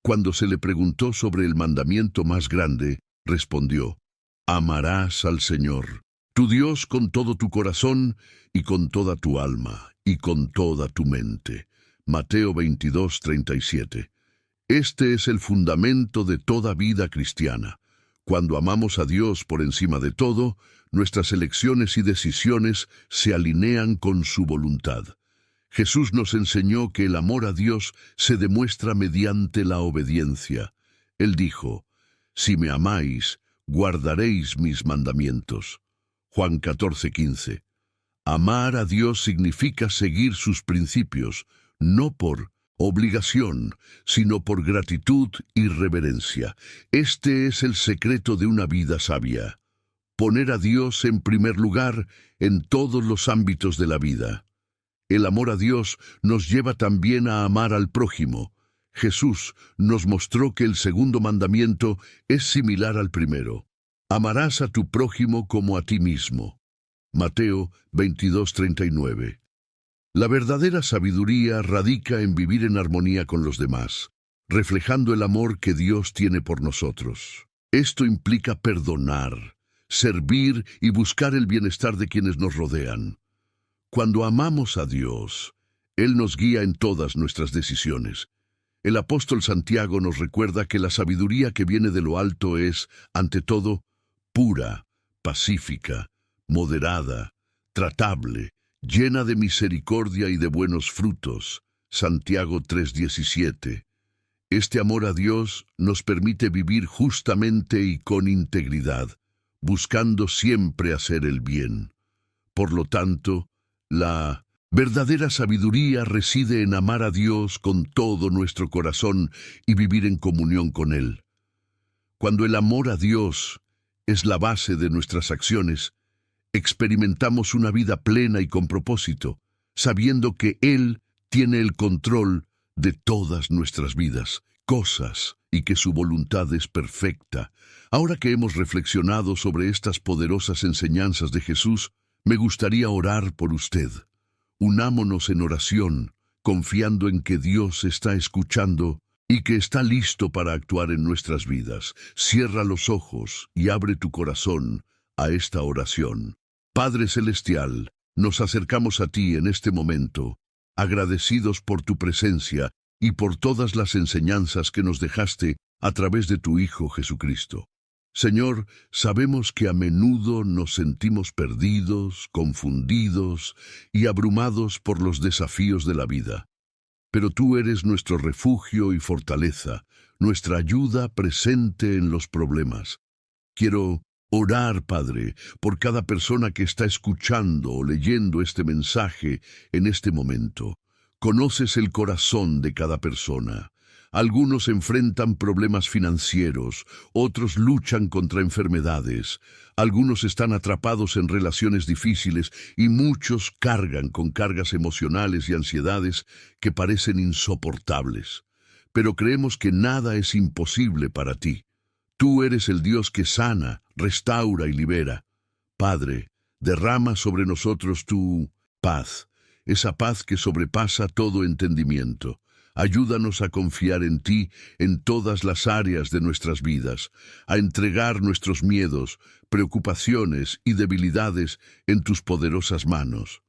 Cuando se le preguntó sobre el mandamiento más grande, respondió: amarás al Señor, tu Dios, con todo tu corazón y con toda tu alma y con toda tu mente. Mateo 22:37. Este es el fundamento de toda vida cristiana. Cuando amamos a Dios por encima de todo, nuestras elecciones y decisiones se alinean con su voluntad. Jesús nos enseñó que el amor a Dios se demuestra mediante la obediencia. Él dijo: si me amáis, guardaréis mis mandamientos. Juan 14:15. Amar a Dios significa seguir sus principios, no por obligación, sino por gratitud y reverencia. Este es el secreto de una vida sabia: poner a Dios en primer lugar en todos los ámbitos de la vida. El amor a Dios nos lleva también a amar al prójimo. Jesús nos mostró que el segundo mandamiento es similar al primero: amarás a tu prójimo como a ti mismo. Mateo 22:39. La verdadera sabiduría radica en vivir en armonía con los demás, reflejando el amor que Dios tiene por nosotros. Esto implica perdonar, servir y buscar el bienestar de quienes nos rodean. Cuando amamos a Dios, Él nos guía en todas nuestras decisiones. El apóstol Santiago nos recuerda que la sabiduría que viene de lo alto es, ante todo, pura, pacífica, moderada, tratable, llena de misericordia y de buenos frutos. Santiago 3:17. Este amor a Dios nos permite vivir justamente y con integridad, buscando siempre hacer el bien. Por lo tanto, la verdadera sabiduría reside en amar a Dios con todo nuestro corazón y vivir en comunión con Él. Cuando el amor a Dios es la base de nuestras acciones, experimentamos una vida plena y con propósito, sabiendo que Él tiene el control de todas nuestras vidas, cosas, y que su voluntad es perfecta. Ahora que hemos reflexionado sobre estas poderosas enseñanzas de Jesús, me gustaría orar por usted. Unámonos en oración, confiando en que Dios está escuchando y que está listo para actuar en nuestras vidas. Cierra los ojos y abre tu corazón a esta oración. Padre Celestial, nos acercamos a ti en este momento, agradecidos por tu presencia y por todas las enseñanzas que nos dejaste a través de tu Hijo Jesucristo. Señor, sabemos que a menudo nos sentimos perdidos, confundidos y abrumados por los desafíos de la vida. Pero tú eres nuestro refugio y fortaleza, nuestra ayuda presente en los problemas. Quiero orar, Padre, por cada persona que está escuchando o leyendo este mensaje en este momento. Conoces el corazón de cada persona. Algunos enfrentan problemas financieros, otros luchan contra enfermedades, algunos están atrapados en relaciones difíciles y muchos cargan con cargas emocionales y ansiedades que parecen insoportables. Pero creemos que nada es imposible para ti. Tú eres el Dios que sana, restaura y libera. Padre, derrama sobre nosotros tu paz, esa paz que sobrepasa todo entendimiento. Ayúdanos a confiar en ti en todas las áreas de nuestras vidas, a entregar nuestros miedos, preocupaciones y debilidades en tus poderosas manos.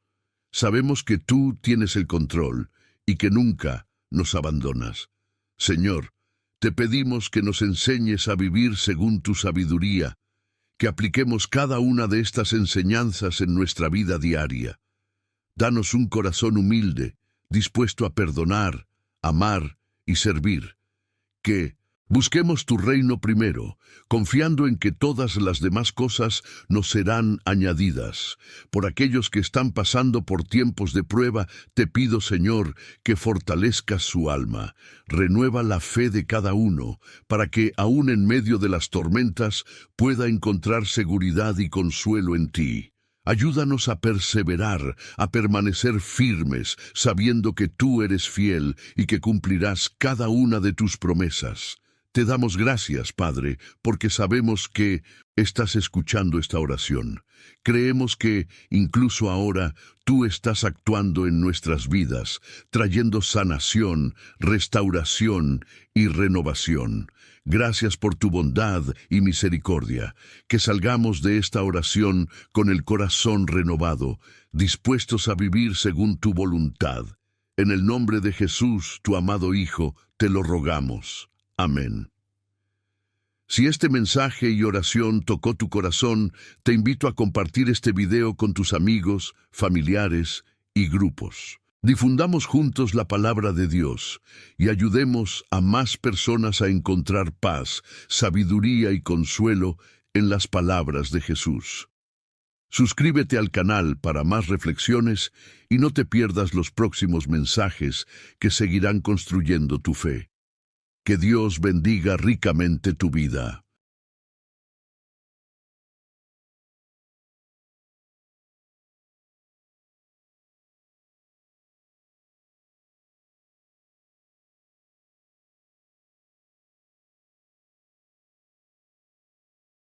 Sabemos que tú tienes el control y que nunca nos abandonas. Señor, te pedimos que nos enseñes a vivir según tu sabiduría, que apliquemos cada una de estas enseñanzas en nuestra vida diaria. Danos un corazón humilde, dispuesto a perdonar, amar y servir. Que busquemos tu reino primero, confiando en que todas las demás cosas nos serán añadidas. Por aquellos que están pasando por tiempos de prueba, te pido, Señor, que fortalezcas su alma. Renueva la fe de cada uno, para que, aun en medio de las tormentas, pueda encontrar seguridad y consuelo en ti. Ayúdanos a perseverar, a permanecer firmes, sabiendo que tú eres fiel y que cumplirás cada una de tus promesas. Te damos gracias, Padre, porque sabemos que estás escuchando esta oración. Creemos que, incluso ahora, tú estás actuando en nuestras vidas, trayendo sanación, restauración y renovación. Gracias por tu bondad y misericordia. Que salgamos de esta oración con el corazón renovado, dispuestos a vivir según tu voluntad. En el nombre de Jesús, tu amado Hijo, te lo rogamos. Amén. Si este mensaje y oración tocó tu corazón, te invito a compartir este video con tus amigos, familiares y grupos. Difundamos juntos la palabra de Dios y ayudemos a más personas a encontrar paz, sabiduría y consuelo en las palabras de Jesús. Suscríbete al canal para más reflexiones y no te pierdas los próximos mensajes que seguirán construyendo tu fe. Que Dios bendiga ricamente tu vida.